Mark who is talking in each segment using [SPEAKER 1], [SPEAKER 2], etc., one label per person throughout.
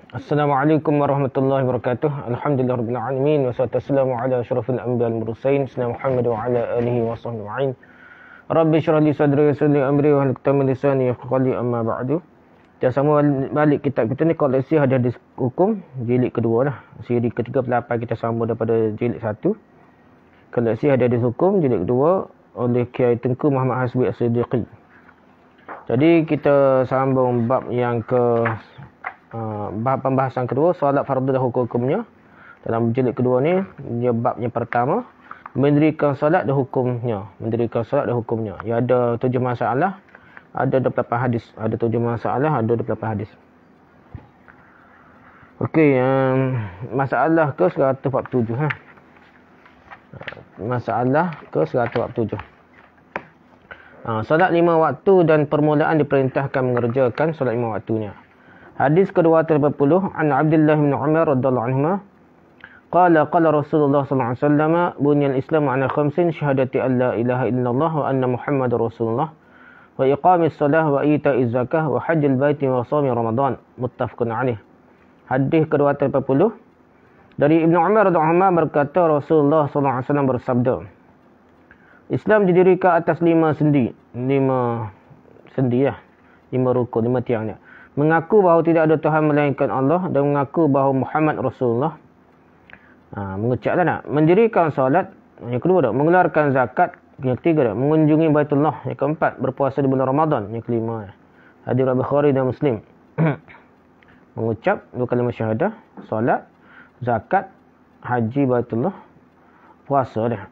[SPEAKER 1] Assalamualaikum warahmatullahi wabarakatuh. Alhamdulillahirabbil alamin wassalatu wassalamu ala asyrafil anbiya'il mursalin sayyidina Muhammad wa ala alihi wa sahbihi ajma'in. Rabbi shrah li sadri wa yassir li amri wa hlul 'uqdatam min lisani yafqahu qawli, amma ba'du. Kita sama balik kitab kita ni, koleksi hadis hukum jilid kedua lah. Siri ke-38 kita sambung daripada jilid 1. Koleksi hadis hukum jilid kedua oleh Kiai Tengku Muhammad Hasbi As-Siddiqi. Jadi kita sambung bab yang bab pembahasan kedua, solat fardu dan hukum-hukumnya. Dalam jilid kedua ni, dia bab yang pertama, mendirikan solat dan hukumnya. Mendirikan solat dan hukumnya. Ia ada 7 masalah, ada 28 hadis. Ada 7 masalah, ada 28 hadis. Okey, masalah ke 147 ha. Masalah ke 147. Solat 5 waktu dan permulaan diperintahkan mengerjakan solat 5 waktunya. Hadis ke-280 an Abdullah bin Umar radhiyallahu anhu qala Rasulullah sallallahu alaihi wasallam bunyal Islam ala khamsin syahadati an la ilaha illallah wa anna Muhammadar Rasulullah wa iqamis salah wa ita'iz zakah wa hajjil baiti wa shaumi ramadan, muttafaqun alaih. Hadis ke-280 dari Ibnu Umar radhiyallahu anhu berkata, Rasulullah sallallahu alaihi wasallam bersabda, Islam didirikan atas 5 sendi. 5 sendi lah. 5 rukun, 5 tiangnya. Mengaku bahawa tidak ada Tuhan melainkan Allah dan mengaku bahawa Muhammad Rasulullah. Mengucaplah nak. Mendirikan solat. Yang kedua dah. Mengeluarkan zakat. Yang ketiga dah. Mengunjungi Baitullah. Yang keempat. Berpuasa di bulan Ramadan. Yang kelima. Hadis Bukhari dan Muslim. Mengucap 2 kalimah syahadah. Solat. Zakat. Haji Baitullah. Puasa dah.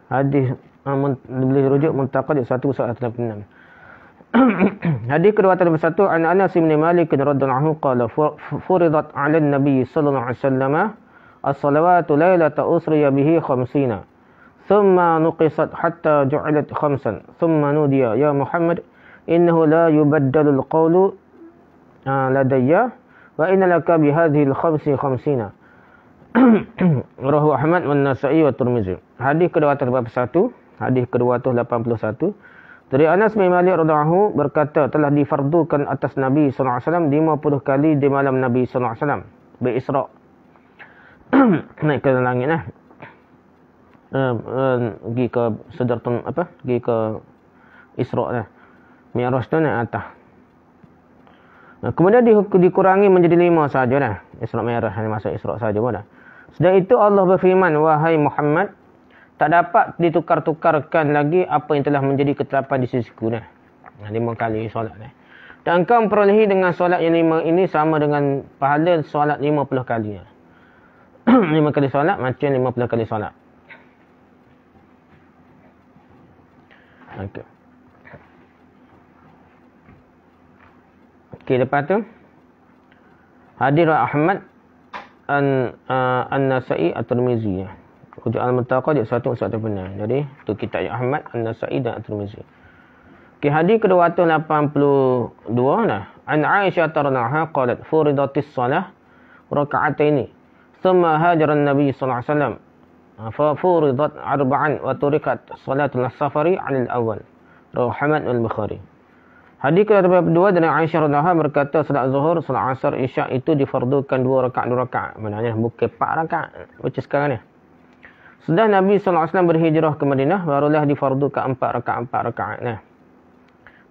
[SPEAKER 1] Hadis boleh rujuk Muntaqad 1/186. Hadis ke-281 an Anas bin Malik radhiyallahu anhu qala furidat 'ala an-nabi sallallahu alaihi wasallam as-salawatu lailata usriya bihi 50 thumma nuqisat hatta ju'ilat 5 thumma nudiya ya Muhammad innahu la yubaddalu al-qawlu ladayya wa inna laka bi hadhihi al-khamsi 50. Rawahu Ahmad wa Nasa'i wa Tirmizi. Hadis ke-281, hadis ke-281 dari Anas bin Malik radhiyallahu anhu berkata, telah difardukan atas Nabi sallallahu alaihi wasallam 50 kali di malam Nabi sallallahu alaihi wasallam berisra. Naik ke langit lah. Pergi ke Sidratul pergi ke Isra lah. Mi'raj tu naik atas. Kemudian dikurangi menjadi 5 saja dah. Isra Mi'raj hanya masa Isra saja pun dah. Sedang itu Allah berfirman, wahai Muhammad, tak dapat ditukar-tukarkan lagi apa yang telah menjadi ketetapan di sisiku dah. 5 kali solat dah. Dan engkau memperolehi dengan solat yang 5 ini sama dengan pahala solat 50 kali. 5 kali solat macam 50 kali solat. Okey. Okey, lepas tu hadis Ahmad An-Nasa'i At-Tirmizi. Rujuk Al-Muntaqad 1/186. Jadi tu kitab Ahmad, An-Nasa'i dan At-Tirmizi. Okey, hadis ke-282 nah. An Aisyah radhiyallahu anha qalat furidatis salah raka'ataini thumma hajara an-nabi sallallahu alaihi wasallam fa furidat arba'an wa turikat salatul safari 'ala al-awwal. Rawahu Ahmad wal Bukhari. Hadis ke-282 dari Aisyah radhiyallahu anha berkata, salat Zuhur, salat Asar, Isyak itu difardukan 2 rakaat. Maknanya bukan 4 rakaat macam sekarang ni. Sudah Nabi sallallahu alaihi wasallam berhijrah ke Madinah, barulah difardukan 4 rakaat nah.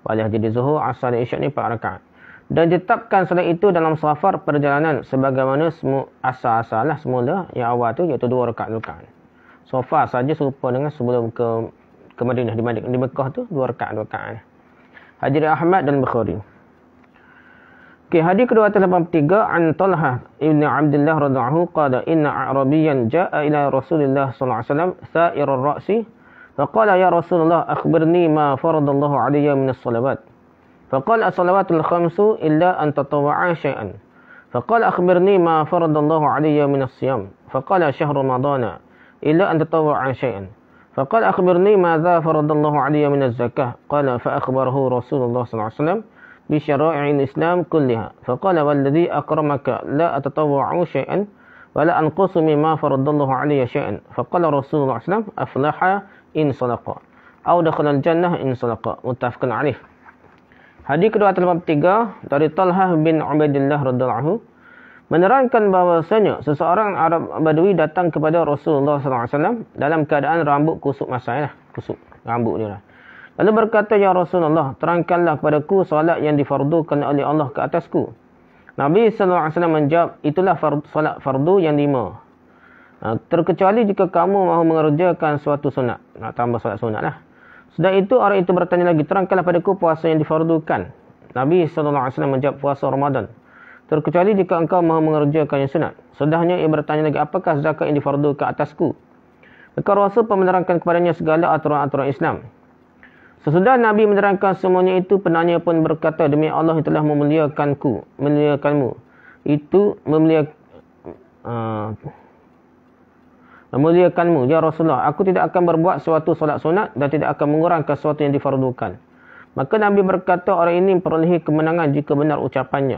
[SPEAKER 1] Boleh jadi Zuhur, Asar dan Isyak ni 4 rakaat. Dan ditetapkan salat itu dalam safar perjalanan sebagaimana asal-asal lah semula yang awal tu iaitu 2 rakaat. Safar saja serupa dengan sebelum ke Madinah. Di Mekah tu 2 rakaat. Hadis Ahmad dan Bukhari. Okey, hadis ke-283 an Talhah ibn Abdullah radhiyallahu anhu qala inna a'rabiyyan jaa'a ila Rasulillah sallallahu alaihi wasallam sa'ir ar-ra'si faqala ya Rasulullah akhbirni ma faradallahu alayya min as-salawat. Faqala as-salawatul khamsu illa an tatawwa'a shay'an. Faqala akhbirni ma faradallahu alayya min as-siyam. Faqala shahru ramadana illa an tatawwa'a shay'an. فقال أخبرني ماذا فرض الله علي من الزكاة قال فأخبره رسول الله صلى الله عليه وسلم بشرائع الإسلام كلها فقال والذي أكرمك لا أتطوع شيئا ولا أنقص مما فرض الله علي شيئا فقال رسول الله صلى الله عليه وسلم أفلح إن صدق أو دخل الجنة إن صدق متفق عليه. Hadis ke-283 dari Talhah bin Ubaidillah radhiyallahu anhu menerangkan bahawasanya seseorang Arab Badui datang kepada Rasulullah SAW dalam keadaan rambut kusuk masai lah. Kusuk rambut dia lah. Lalu berkata, "Ya Rasulullah, terangkanlah kepadaku solat yang difardukan oleh Allah ke atasku." Nabi SAW menjawab, "Itulah solat fardu yang 5. Terkecuali jika kamu mahu mengerjakan suatu sunat." Nak tambah solat sunat lah. Sudah itu orang itu bertanya lagi, "Terangkanlah padaku puasa yang difardukan." Nabi SAW menjawab, "Puasa Ramadan. Terkecuali jika engkau mahu mengerjakan yang sunat." Sudahnya ia bertanya lagi, "Apakah zakat yang difardukan atasku?" Maka Rasul pun menerangkan kepadanya segala aturan-aturan Islam. Sesudah Nabi menerangkan semuanya itu, penanya pun berkata, "Demi Allah yang telah memuliakanmu. Itu memuliakanmu, ya Rasulullah. Aku tidak akan berbuat suatu solat sunat dan tidak akan mengurangkan sesuatu yang difardukan." Maka Nabi berkata, "Orang ini perolehi kemenangan jika benar ucapannya.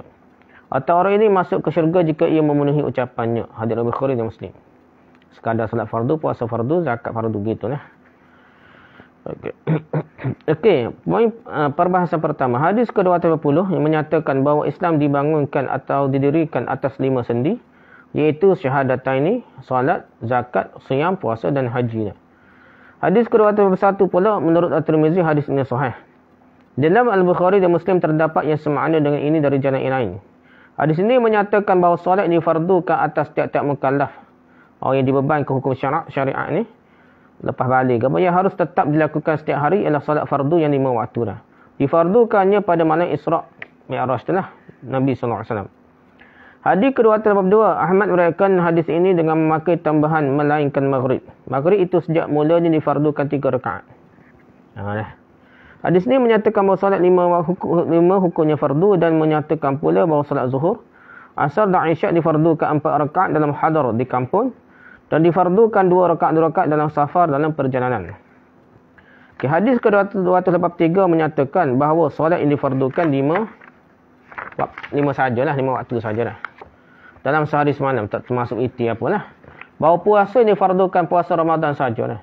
[SPEAKER 1] Atau orang ini masuk ke syurga jika ia memenuhi ucapannya." Hadis Bukhari dan Muslim. Sekadar salat fardu, puasa fardu, zakat fardu gitulah. Okey, poin perbahasan pertama. Hadis ke-280 yang menyatakan bahawa Islam dibangunkan atau didirikan atas 5 sendi, iaitu syahadataini, solat, zakat, siyam, puasa dan haji. Hadis ke-281 pula menurut At-Tirmizi hadis ini sahih. Dalam Al-Bukhari dan Muslim terdapat yang semakna dengan ini dari jalan yang lain. Hadis ini menyatakan bahawa solat difardukan atas tiap-tiap mukallaf. Orang yang dibebankan hukum syariat ni, lepas balik apa yang harus tetap dilakukan setiap hari ialah solat fardu yang 5 waktu dah. Difardukannya pada malam Isra' Mi'raj itulah Nabi SAW. Hadis ke-282, Ahmad meriwayatkan hadis ini dengan memakai tambahan melainkan maghrib. Maghrib itu sejak mulanya difardukan 3 rakaat. Hadis ini menyatakan bahawa solat 5 hukumnya fardu dan menyatakan pula bahawa solat zuhur, asar dan isyak difardukan 4 rakaat dalam hadar di kampung dan difardukan 2 rakaat dalam safar dalam perjalanan. Okay, hadis ke-283 menyatakan bahawa solat yang difardukan 5 sajalah, 5 waktu sajalah. Dalam sehari semalam, tak termasuk iti apalah. Bahawa puasa yang difardukan puasa Ramadan sajalah.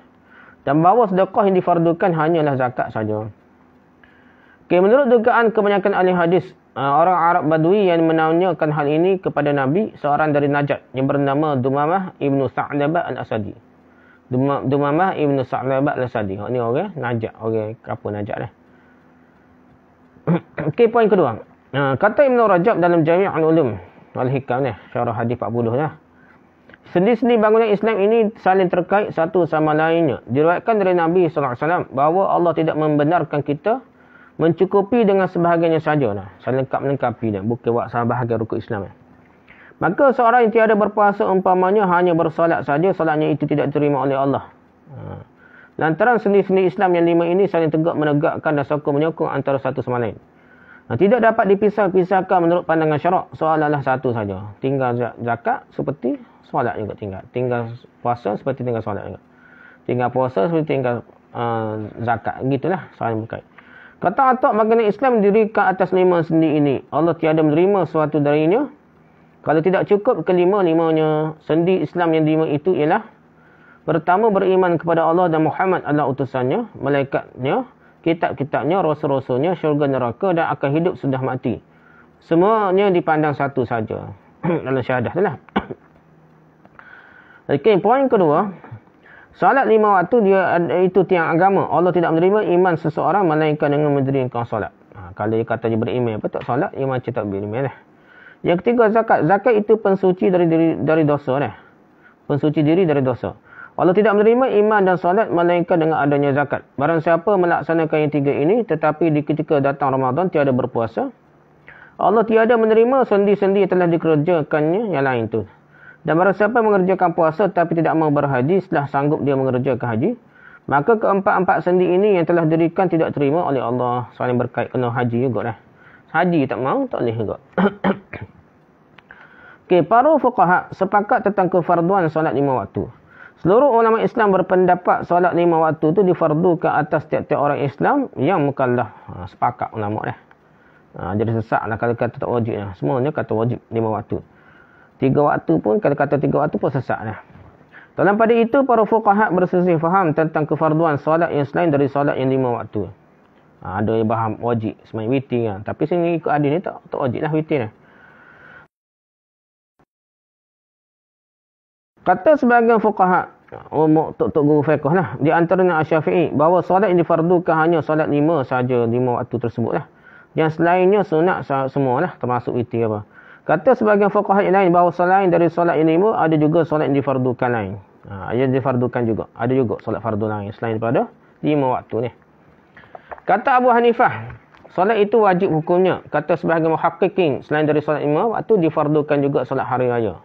[SPEAKER 1] Dan bahawa sedekah yang difardukan hanyalah zakat saja. Okay, menurut dugaan kebanyakan ahli hadis, orang Arab Badui yang menanyakan hal ini kepada Nabi, seorang dari Najd yang bernama Dumamah ibnu Sa'labah al-Asadi. Dumamah ibnu Sa'labah al-Asadi. Ini orang Najd, orang kapal Najd lah. Okey, poin kedua. Kata Ibn Rajab dalam Jami' al-Ulum wal-Hikam ni, syarah hadis 40 lah. Sendi-sendi bangunan Islam ini saling terkait satu sama lainnya. Diriwayatkan dari Nabi SAW bahawa Allah tidak membenarkan kita mencukupi dengan sebahagiannya saja. Saling melengkapi dah. Bukan buat sebahagian rukun Islam. Maka seorang yang tiada berpuasa umpamanya hanya bersolat saja, solatnya itu tidak diterima oleh Allah. Lantaran sendi-sendi Islam yang 5 ini saling tegak menegakkan dan sokong menyokong antara satu sama lain. Tidak dapat dipisah-pisahkan menurut pandangan syarak. Soalanlah satu saja. Tinggal zakat seperti solat juga tinggal. Tinggal puasa seperti tinggal solat juga. Tinggal puasa seperti tinggal zakat. Gitulah saling berkait. Kata Atta', baginda Islam didirikan atas 5 sendi ini. Allah tiada menerima sesuatu darinya. Kalau tidak cukup kelima-limanya sendi Islam yang 5 itu ialah: pertama, beriman kepada Allah dan Muhammad adalah utusannya, malaikatnya, kitab-kitabnya, rasul-rasulnya, syurga neraka dan akan hidup sudah mati. Semuanya dipandang satu saja. Dalam syahadah tu lah. Okey, poin kedua. Salat 5 waktu dia itu tiang agama. Allah tidak menerima iman seseorang melainkan dengan mendirikan solat. Kalau dia kata dia beriman apa tak solat, dia macam tak beriman lah. Yang ketiga, zakat. Zakat itu pensuci dari dosa lah. Pensuci diri dari dosa. Allah tidak menerima iman dan solat melainkan dengan adanya zakat. Barang siapa melaksanakan yang 3 ini tetapi di ketika datang Ramadan tiada berpuasa, Allah tiada menerima sendi-sendi yang telah dikerjakannya yang lain tu. Dan barang siapa mengerjakan puasa tapi tidak mau berhaji setelah sanggup dia mengerjakan haji, maka keempat-empat sendi ini yang telah dirikan tidak terima oleh Allah. Saling berkait, kena haji juga dah. Haji tak mau, tak boleh juga. Okey, para fuqaha sepakat tentang kefarduan solat 5 waktu. Seluruh ulama Islam berpendapat solat 5 waktu itu difardukan atas tiap-tiap orang Islam yang mukallaf. Sepakat ulama dah. Jadi sesatlah kalau kata tak wajib lah. Semuanya kata wajib 5 waktu. 3 waktu pun, kalau kata 3 waktu pun sesat lah. Dalam pada itu, para fuqaha berselisih faham tentang kefarduan solat yang selain dari solat yang 5 waktu. Ada yang faham wajib sembahyang witir kan. Tapi sini ikut hadis ni tak wajib lah witir lah. Kata sebahagian fuqaha, tok guru fiqh lah, di antaranya Asy-Syafi'i, bahawa solat yang difardukan hanya solat 5 saja, 5 waktu tersebut lah. Yang selainnya sunat semua lah, termasuk witir apa. Kata sebahagian fuqaha yang lain, bahawa selain dari solat yang 5, ada juga solat yang difardukan lain. Yang difardukan juga. Ada juga solat fardu lain selain daripada 5 waktu ni. Kata Abu Hanifah, solat itu wajib hukumnya. Kata sebahagian muhaqqiqin, selain dari solat 5 waktu, difardukan juga solat hari raya.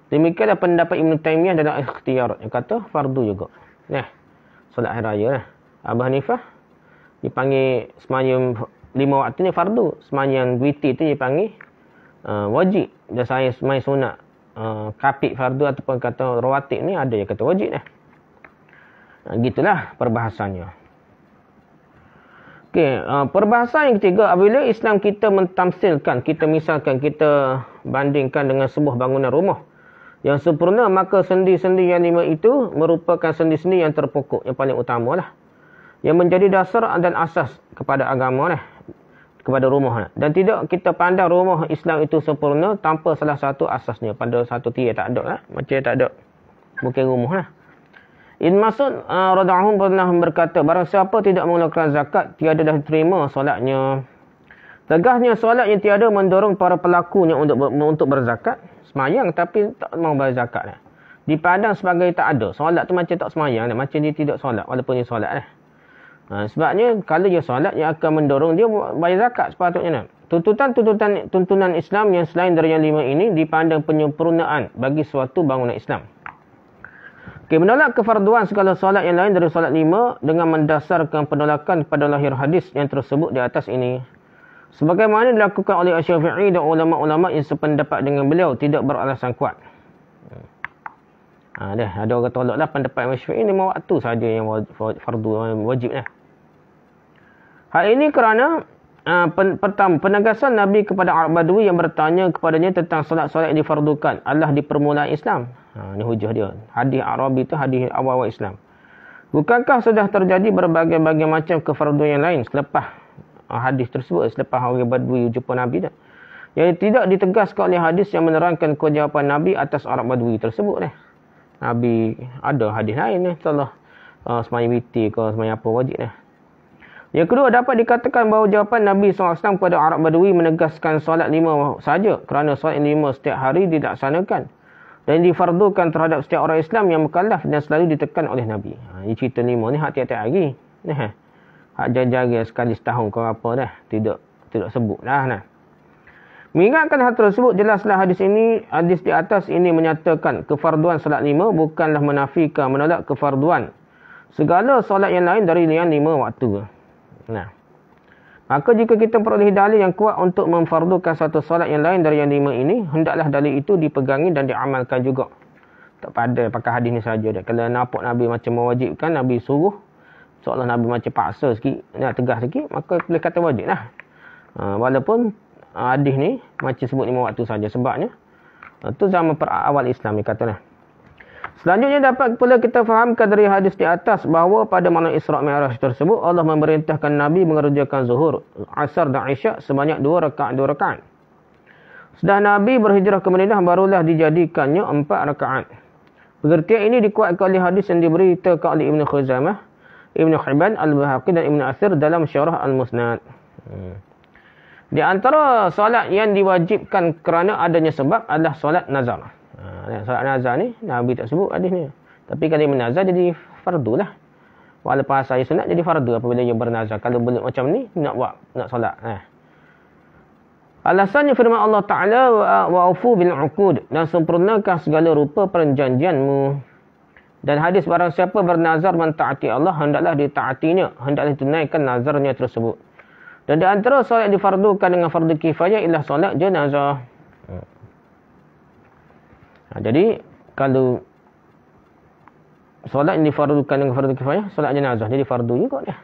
[SPEAKER 1] Demikianlah pendapat Ibn Taymiyah dalam Ikhtiyar yang kata fardu juga. Nah, solat hari raya lah. Abu Hanifah dipanggil sembahyang 5 waktu ni fardu. Sembahyang witir tu dipanggil wajib. Dan saya sembahyang sunat kapit fardu ataupun kata rawatib ni ada yang kata wajib lah. Gitulah perbahasannya. Okey, perbahasan yang ketiga, apabila Islam kita mentamsilkan, kita misalkan, kita bandingkan dengan sebuah bangunan rumah yang sempurna, maka sendi-sendi yang 5 itu merupakan sendi-sendi yang terpokok, yang paling utama lah, yang menjadi dasar dan asas kepada agama lah, kepada rumah lah. Dan tidak kita pandang rumah Islam itu sempurna tanpa salah satu asasnya. Pada satu tirai tak ada lah, macam tak ada bukan rumah lah. Ibn Mas'ud radhiyallahu pernah berkata, barang siapa tidak mengeluarkan zakat, tiada dah diterima solatnya. Tegasnya solat yang tiada mendorong para pelakunya untuk berzakat, semayang tapi tak mau bayar zakat lah. Dipandang sebagai tak ada. Solat tu macam tak semayang lah, macam dia tidak solat walaupun dia solat lah. Sebabnya kalau dia solat, dia akan mendorong dia bayar zakat sepatutnya lah. Tuntunan Islam yang selain dari yang 5 ini dipandang penyempurnaan bagi suatu bangunan Islam. Okay, menolak kefarduan segala solat yang lain dari solat 5 dengan mendasarkan penolakan pada lahir hadis yang tersebut di atas ini. Sebagaimana dilakukan oleh Asy-Syafi'i dan ulama-ulama yang sependapat dengan beliau, tidak beralasan kuat. Ada orang tolaklah pendapat Asy-Syafi'i 5 waktu saja yang fardu wajib lah. Hal ini kerana pertama, penegasan Nabi kepada Arab Badui yang bertanya kepadanya tentang solat-solat yang difardukan adalah di permulaan Islam. Ini hujah dia. Hadis Arabi itu hadis awal-awal Islam. Bukankah sudah terjadi berbagai-bagai macam kefarduan yang lain selepas hadis tersebut, selepas orang Badui jumpa Nabi dah, yang tidak ditegaskan oleh hadis yang menerangkan kewajipan Nabi atas Arab Badui tersebut dah. Nabi ada hadis lain dah, setelah sembahyang witir ke sembahyang apa wajib dah. Yang kedua, dapat dikatakan bahawa jawapan Nabi SAW kepada Arab Badui menegaskan solat 5 saja, kerana solat 5 setiap hari dilaksanakan dan difardukan terhadap setiap orang Islam yang mukallaf dan selalu ditekan oleh Nabi. Ini cerita 5 ni hak tiap-tiap hari. Hak jaga sekali setahun ke apa dah. Tidak sebut dah. Mengingatkan hal tersebut, jelaslah hadis di atas ini menyatakan kefarduan solat 5 bukanlah menafikan, menolak kefarduan segala solat yang lain dari yang 5 waktu. Maka jika kita peroleh dalil yang kuat untuk memfardukan satu solat yang lain dari yang 5 ini, hendaklah dalil itu dipegangi dan diamalkan juga. Tak pada pakai hadis ni saja dah. Kalau nampak Nabi macam mewajibkan, Nabi suruh, seolah Nabi macam paksa sikit, tegas sikit, maka boleh kata wajib lah. Walaupun hadis ni macam sebut 5 waktu saja. Sebabnya itu zaman awal Islam ni katalah. Selanjutnya dapat pula kita fahamkan dari hadis di atas bahawa pada malam Isra' Mi'raj tersebut Allah memerintahkan Nabi mengerjakan zuhur, asar dan isyak sebanyak 2 rakaat. Setelah Nabi berhijrah ke Madinah barulah dijadikannya 4 rakaat. Pengertian ini dikuatkan oleh hadis yang diberitakan oleh Ibn Khuzaimah, Ibn Hibban, Al-Bahaqi dan Ibn Athir dalam Syarah Al-Musnad. Di antara solat yang diwajibkan kerana adanya sebab adalah solat nazar. Solat nazar ni Nabi tak sebut hadis ni. Tapi kalau dia menazar jadi fardu lah. Walaupun asal sunat jadi fardu apabila dia bernazar. Kalau boleh macam ni nak solat. Alasannya firman Allah Ta'ala wa'ufu bil uqud, dan sempurnakan segala rupa perjanjianmu. Dan hadis barang siapa bernazar mentaati Allah, hendaklah ditaatinya, hendaklah tunaikan nazarnya tersebut. Dan di antara solat yang difardukan dengan fardu kifayah ialah solat jenazah. Jadi kalau solat yang difardukan dengan fardu kifayah, solat jenazah jadi fardu juga dah.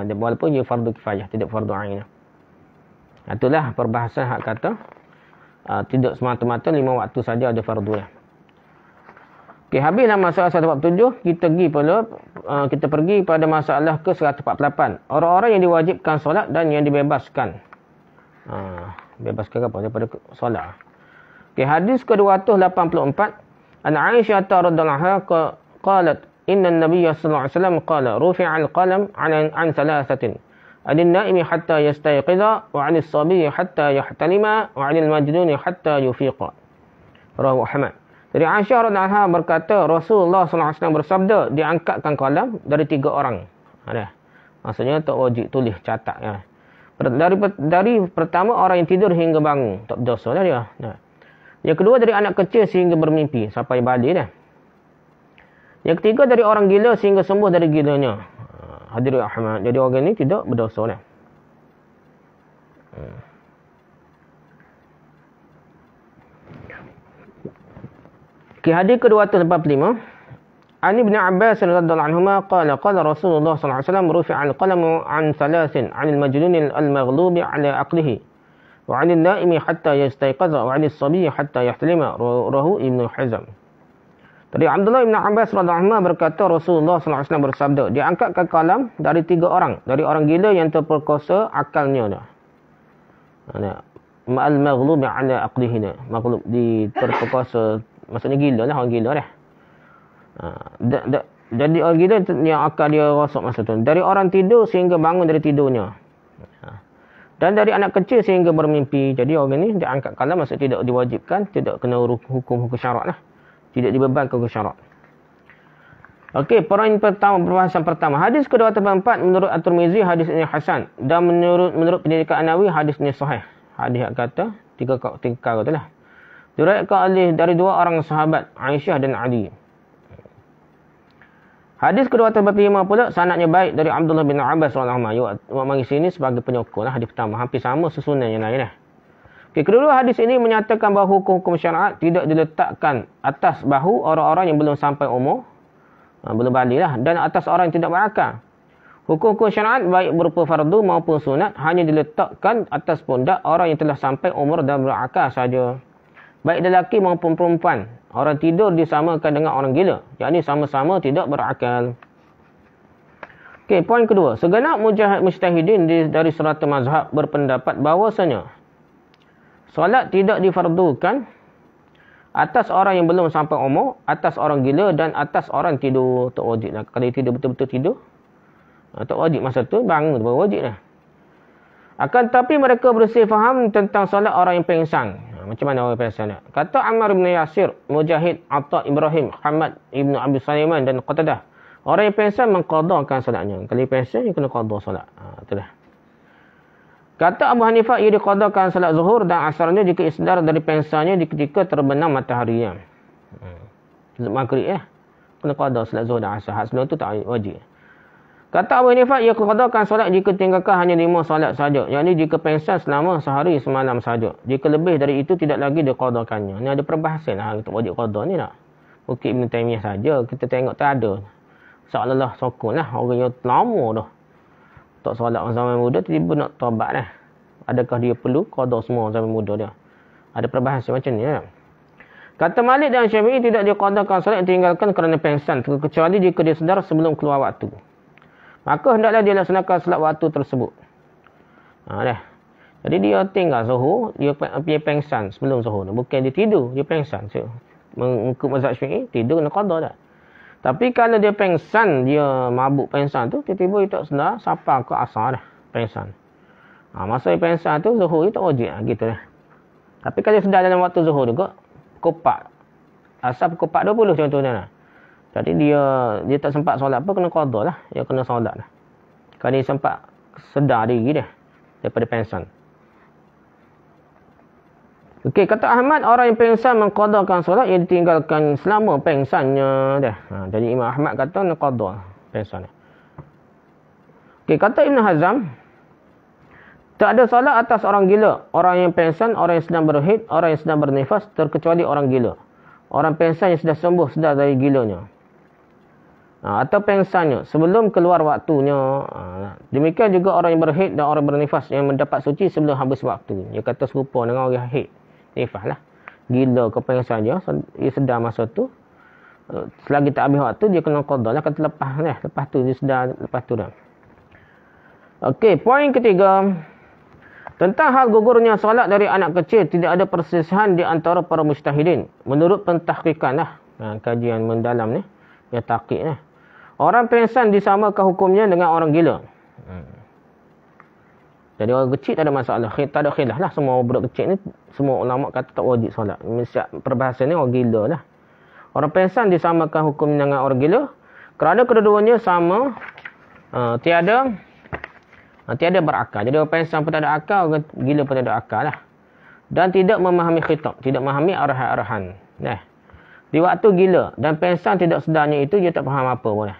[SPEAKER 1] Walaupun dia fardu kifayah, tidak fardu ain. Itulah perbahasan hak kata tidak semata-mata 5 waktu saja ada fardu lah. Okey, habislah masalah 147. Kita pergi pula kita pergi pada masalah ke-148. Orang-orang yang diwajibkan solat dan yang dibebaskan. Bebaskan apa? Daripada solat. Okay, hadis ke-284. An Aisyah radhiyallahu anha qalat inna an-nabiy sallallahu alaihi wasallam qala rufi'a al-qalam 'an thalathatin. 'Anil na'imi hatta yastayqiza wa 'anil sabiy hatta yahtalima wa 'anil majnuni hatta yufiqa. Rawahu Ahmad. Dari Aisyah radhiyallahu anha berkata Rasulullah sallallahu alaihi wasallam bersabda diangkatkan kalam dari 3 orang. Maksudnya tak wajib tulis catat ya. Dari pertama orang yang tidur hingga bangun, tak berdosa dah dia. Yang kedua dari anak kecil sehingga bermimpi sampai balik dah. Yang ketiga dari orang gila sehingga sembuh dari gilanya. Hadirin Ahmad. Jadi orang ni tidak berdosa dah. Hadis ke-245. An Ibn Abbas radhiyallahu anhuma qala qala Rasulullah sallallahu alaihi wasallam rufi'a al-qalamu 'an thalathin 'anil majnun al-maghlubi 'ala aqlihi wa 'anil na'imi hatta yastayqiza wa 'anil sabiyyi hatta yahtalima. Rawahu Ibnu Hizam. Dari Abdullah bin Abbas radhiyallahu anhu berkata Rasulullah sallallahu alaihi wasallam bersabda diangkatkan kalam dari 3 orang, dari orang gila yang terperkosa akalnya dah. Al-maghlubi 'ala aqlihi dah. Maghlub terperkosa, maksudnya gila lah, orang gila dah. Jadi orang gila yang akal dia rosak masa tu. Dari orang tidur sehingga bangun dari tidurnya. Dan dari anak kecil sehingga bermimpi. Jadi orang ni dia angkat kalam, maksud tidak diwajibkan, tidak kena hukum syarak lah. Tidak dibebankan hukum syarak. Okey, poin pertama, perbahasan pertama. Hadis ke-284 menurut At-Tirmizi hadis ini hasan, dan menurut pendidikan An-Nawawi hadis ini sahih. Hadis kata tiga kata lah. Diriwayatkan oleh dari 2 orang sahabat, Aisyah dan Ali. Hadis ke-245 pula sanadnya baik dari Abdullah bin Abbas radhiyallahu anhu. Mari sini sebagai penyokong lah hadis pertama, hampir sama susunan yang lain lah. Okay, kedua hadis ini menyatakan bahawa hukum-hukum syariat tidak diletakkan atas bahu orang-orang yang belum sampai umur, belum balik lah, dan atas orang yang tidak berakal. Hukum-hukum syariat baik berupa fardu maupun sunat hanya diletakkan atas pundak orang yang telah sampai umur dan berakal saja. Baik lelaki maupun perempuan. Orang tidur disamakan dengan orang gila. Yakni sama-sama tidak berakal. Okey, poin kedua. Segenap mujtahidin dari serata mazhab berpendapat bahawasanya solat tidak difardukan atas orang yang belum sampai umur, atas orang gila dan atas orang tidur. Tak wajib lah. Kalau tidur betul-betul tidur, tak wajib masa tu, bangun tu baru wajib lah. Akan tetapi mereka bersih faham tentang solat orang yang pengsan. Macam mana orang pengsan? Kata Ammar bin Yasir, Mujahid, Atta, Ibrahim, Hamad Ibn Abi Sulaiman dan Qatadah. Orang yang pengsan mengqadakan solatnya. Kalau pengsan, dia kena qada solat. Itulah. Kata Abu Hanifah, ia diqadakan solat zuhur dan asarnya jika isdar dari pengsannya ketika terbenam matahari. Maghrib kena qada solat zuhur dan asar. Sebelum tu tak wajib. Kata Abu Hanifah, ia qadakan solat jika tinggalkan hanya 5 solat saja. Yakni jika pengsan selama sehari semalam saja. Jika lebih dari itu tidak lagi diqadakannya. Ni ada perbahasan lah untuk wajib qada ni nak. Bukit Ibn Taymiyah saja kita tengok tak ada. Seolah-olah sokong lah orang yang lama dah tak solat zaman muda tiba-tiba nak taubat lah. Adakah dia perlu qada semua zaman muda dia? Ada perbahasan macam ni lah. Kata Malik dan Syafi'i tidak diqadakan solat yang tinggalkan kerana pengsan, kecuali jika dia sedar sebelum keluar waktu. Maka hendaklah dia laksanakan solat waktu tersebut. Dah. Jadi dia tinggal zuhur, dia pengsan sebelum zuhur. Bukan dia tidur, dia pengsan. Mengikut mazhab Syafi'i, tidur kena qada dah. Tapi kalau dia pengsan, dia mabuk pengsan tu, tiba-tiba dia tak sedar, sampai ke asar dah, pengsan. Masa dia pengsan tu, zuhur dia tak wajib lah, gitu lah. Tapi kalau dia sedar dalam waktu zuhur juga, kopak. Asar kopak 20 contohnya lah. Jadi dia tak sempat solat pun kena qada lah. Dia kena solat lah. Kalau dia sempat sedar diri dia daripada pengsan. Okey, kata Ahmad, orang yang pengsan mengqadakan solat yang ditinggalkan selama pengsannya dah. Jadi Imam Ahmad kata nak qada pengsan. Okey, kata Ibn Hazm, tak ada solat atas orang gila, orang yang pengsan, orang yang sedang berhaid, orang yang sedang bernifas, terkecuali orang gila. Orang pengsan yang sudah sembuh sedar dari gilanya. Atau pengsannya sebelum keluar waktunya. Demikian juga orang yang berhaid dan orang bernifas yang mendapat suci sebelum habis waktu. Dia kata serupa dengan orang haid, nifas lah. Gila ke pengsan dia sedar masa tu, selagi tak habis waktu dia kena qada lah, kata lepas tu dia sedar lepas tu dah. Okey, poin ketiga, tentang hal gugurnya solat dari anak kecil tidak ada perselisihan di antara para mujtahidin menurut pentahqiqan lah, kajian mendalam ni, ya tahqiq lah. Orang pengsan disamakan hukumnya dengan orang gila. Jadi orang kecil tak ada masalah, tak ada khilaf lah. Semua budak kecil ni, semua ulama kata tak wajib solat. Perbahasan ni orang gila lah. Orang pengsan disamakan hukumnya dengan orang gila kerana kedua-duanya sama, tiada berakal. Jadi orang pengsan pun tak ada akal, orang gila pun tak ada akal lah. Dan tidak memahami khitab, tidak memahami arahan-arahan. Di waktu gila dan pengsan tidak sedarnya itu, dia tak faham apa pun.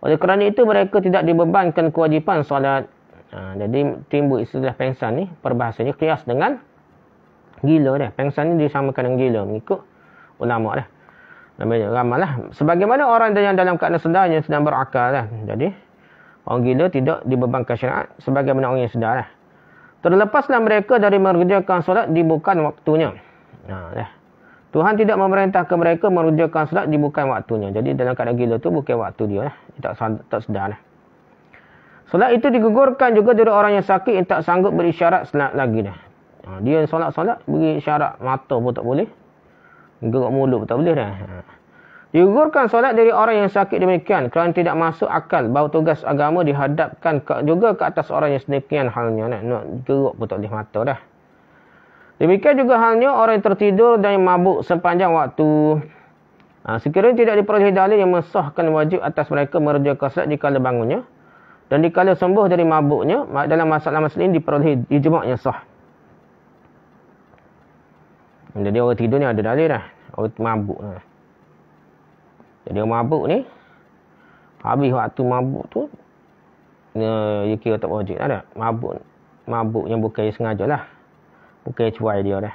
[SPEAKER 1] Oleh kerana itu, mereka tidak dibebankan kewajipan solat. Jadi timbul istilah pengsan ni, perbahasannya qiyas dengan gila dah. Pengsan ni disamakan dengan gila mengikut ulama dah. Namanya ramal lah. Sebagaimana orang yang dalam keadaan sedarnya sedang berakal lah. Jadi orang gila tidak dibebankan syariat sebagaimana orang yang sedar lah. Terlepaslah mereka dari mengerjakan solat di bukan waktunya. Tuhan tidak memerintahkan mereka mengerjakan solat di bukan waktunya. Jadi dalam keadaan gila tu bukan waktu dia lah. Dia tak sedar lah. Solat itu digugurkan juga dari orang yang sakit yang tak sanggup berisyarat solat lagi dah. Dia solat-solat beri isyarat mata pun tak boleh. Gerak mulut pun tak boleh dah. Digugurkan solat dari orang yang sakit demikian kerana tidak masuk akal bahawa tugas agama dihadapkan juga ke atas orang yang sedemikian halnya. Nak gerak pun tak boleh mata dah. Demikian juga halnya orang yang tertidur dan yang mabuk sepanjang waktu. Sekiranya tidak diperolehi dalil yang mensahkan wajib atas mereka mengerjakan solat dikala bangunnya dan dikala sembuh dari mabuknya, dalam masalah-masalah ini diperolehi ijma' yang sah. Jadi orang tidur ni ada dalil dah. Orang mabuk dah. Jadi orang mabuk ni, habis waktu mabuk tu, dia kira tak wajib dah. Mabuk yang bukan sengaja lah. Bukan cuai dia dah.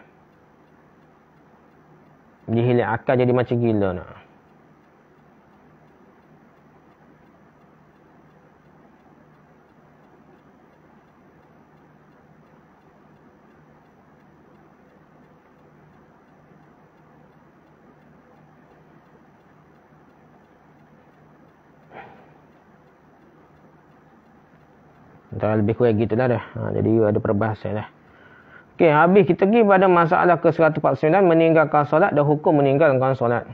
[SPEAKER 1] Dia hilang akal jadi macam gila nak. Antara lebih kurang gitulah dah. Jadi ada perbahasan dah. Okey, habis kita pergi pada masalah ke-149, meninggalkan solat dan hukum meninggalkan solat.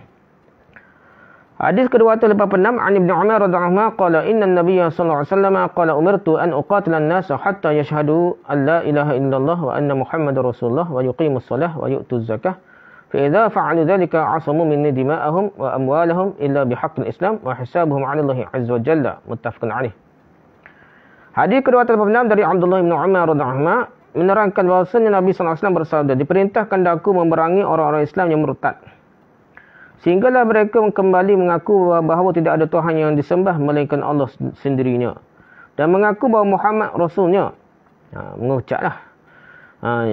[SPEAKER 1] Hadis ke-286 an Ibn Umar radhiyallahu anhu qala inna an-nabiyya sallallahu alaihi wasallam qala umirtu an uqatila an-nas hatta yashhadu an la ilaha illallah wa anna muhammadar rasulullah wa yuqimus shalah wa yu'tuz zakah. Fa idza fa'alu dhalika 'asamu minni dima'ahum wa amwalahum illa bihaqqil islam wa hisabuhum 'ala Allah 'azza wa jalla. Muttafaqun alaih. Hadis ke-286 dari Abdullah bin Umar radhiyallahu anhu menerangkan bahawasanya Nabi sallallahu alaihi wasallam bersabda, diperintahkan aku memerangi orang-orang Islam yang murtad sehinggalah mereka kembali mengaku bahawa tidak ada Tuhan yang disembah melainkan Allah sendirinya dan mengaku bahawa Muhammad Rasulnya. Mengucaplah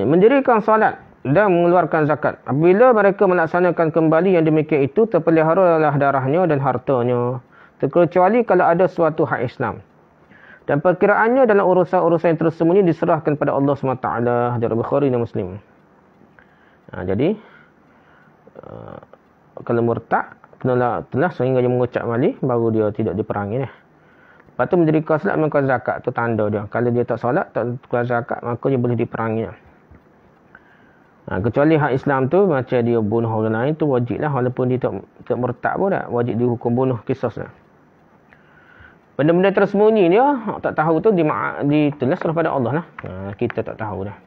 [SPEAKER 1] mendirikan salat dan mengeluarkan zakat. Apabila mereka melaksanakan kembali yang demikian itu, terpeliharalah darahnya dan hartanya, terkecuali kalau ada suatu hak Islam. Dan perkiraannya dalam urusan-urusan yang tersembunyi diserahkan pada Allah SWT. Dari Bukhari dan Muslim. Jadi, kalau murtad, telah sehingga dia mengucap balik, baru dia tidak diperangi. Lepas tu mendirikan salat, maka zakat. Itu tanda dia. Kalau dia tak salat, tak keluar zakat, maka dia boleh diperangi. Kecuali hak Islam tu, macam dia bunuh orang lain, tu wajib lah. Walaupun dia tak murtad pun dah. Wajib dihukum bunuh, kisas lah. Benda-benda tersembunyi dia, tak tahu tu ditulis kepada Allah lah. Kita tak tahu dah.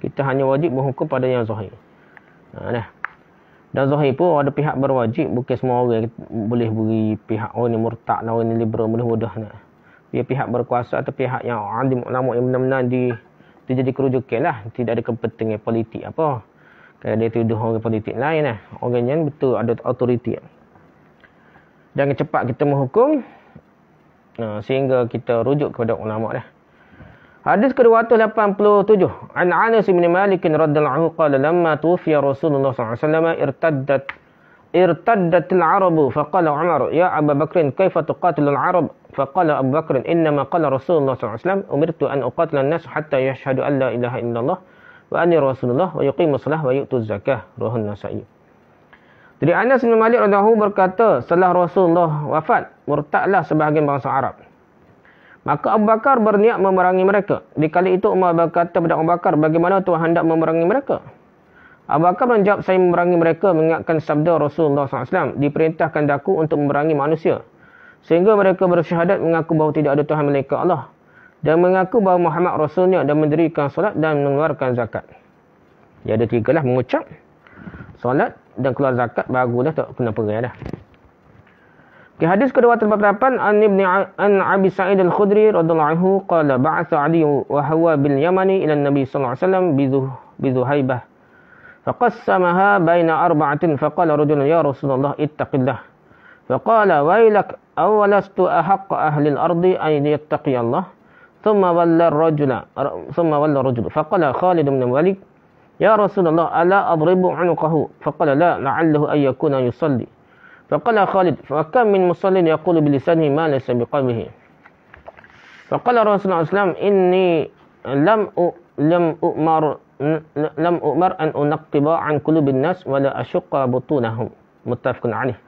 [SPEAKER 1] Kita hanya wajib berhukum pada yang zahir. Dah. Dan zahir pun ada pihak berwajib. Bukan semua orang boleh beri pihak orang yang murtad, orang yang liberal boleh mudah. Dia pihak berkuasa atau pihak yang alim ulama yang benar-benar jadi kerujukan lah. Tidak ada kepentingan politik apa. Kalau dia tuduh orang politik lain lah. Orang yang betul ada autoriti. Jangan cepat kita menghukum. Sehingga kita rujuk kepada ulama dah. Hadis ke-287 an Anas bin Malik radhiyallahu anhu qala lamma tufiya Rasulullah sallallahu alaihi wasallam irtaddat al-arabu faqala Umar ya Abu Bakr kaifa tuqatilu al-arab faqala Abu Bakr inma qala Rasulullah sallallahu alaihi wasallam umirtu an uqatila an-nas hatta yashhadu an la ilaha illallah wa anni rasulullah wa yuqimus shalah wa yu'tuz zakah. Rawahu an-Nasa'i. Dari Anas bin Malik radhiyallahu berkata, setelah Rasulullah wafat, murtadlah sebahagian bangsa Arab. Maka Abu Bakar berniat memerangi mereka. Di kali itu Umar berkata kepada Abu Bakar, bagaimana Tuhan hendak memerangi mereka? Abu Bakar menjawab, saya memerangi mereka mengingatkan sabda Rasulullah SAW, diperintahkan daku untuk memerangi manusia. Sehingga mereka bersyahadat mengaku bahawa tidak ada Tuhan melainkan Allah. Dan mengaku bahawa Muhammad Rasulnya dan mendirikan solat dan mengeluarkan zakat. Dia ada tiga lah, mengucap, solat dan keluar zakat, barulah tak kena perang dah. Okay, hadis kedua 38 an Abi Sa'id Al-Khudri radhiyallahu anhu qala ba'atha Ali wa huwa bil Yamani ila Nabi sallallahu alaihi wasallam bi Zuhaibah. Faqassamaha baina arba'atin faqala rajulun ya Rasulullah ittaqillah. Faqala wailak awalastu ahaqqa ahli al-ardi an yattaqiyallah. Thumma walla ar-rajul faqala Khalid bin Walid ya Rasulullah ala adribu 'unuqahu. Faqala la la'allahu an yakuna yusalli. فقال خالد فكم من مصل يقول بلسانه ما ليس بقلبه. فقال رسول الله صلى الله عليه وسلم إني لم أؤمر أن أنقب عن قلوب الناس ولا أشق بطونهم. متفق عليه.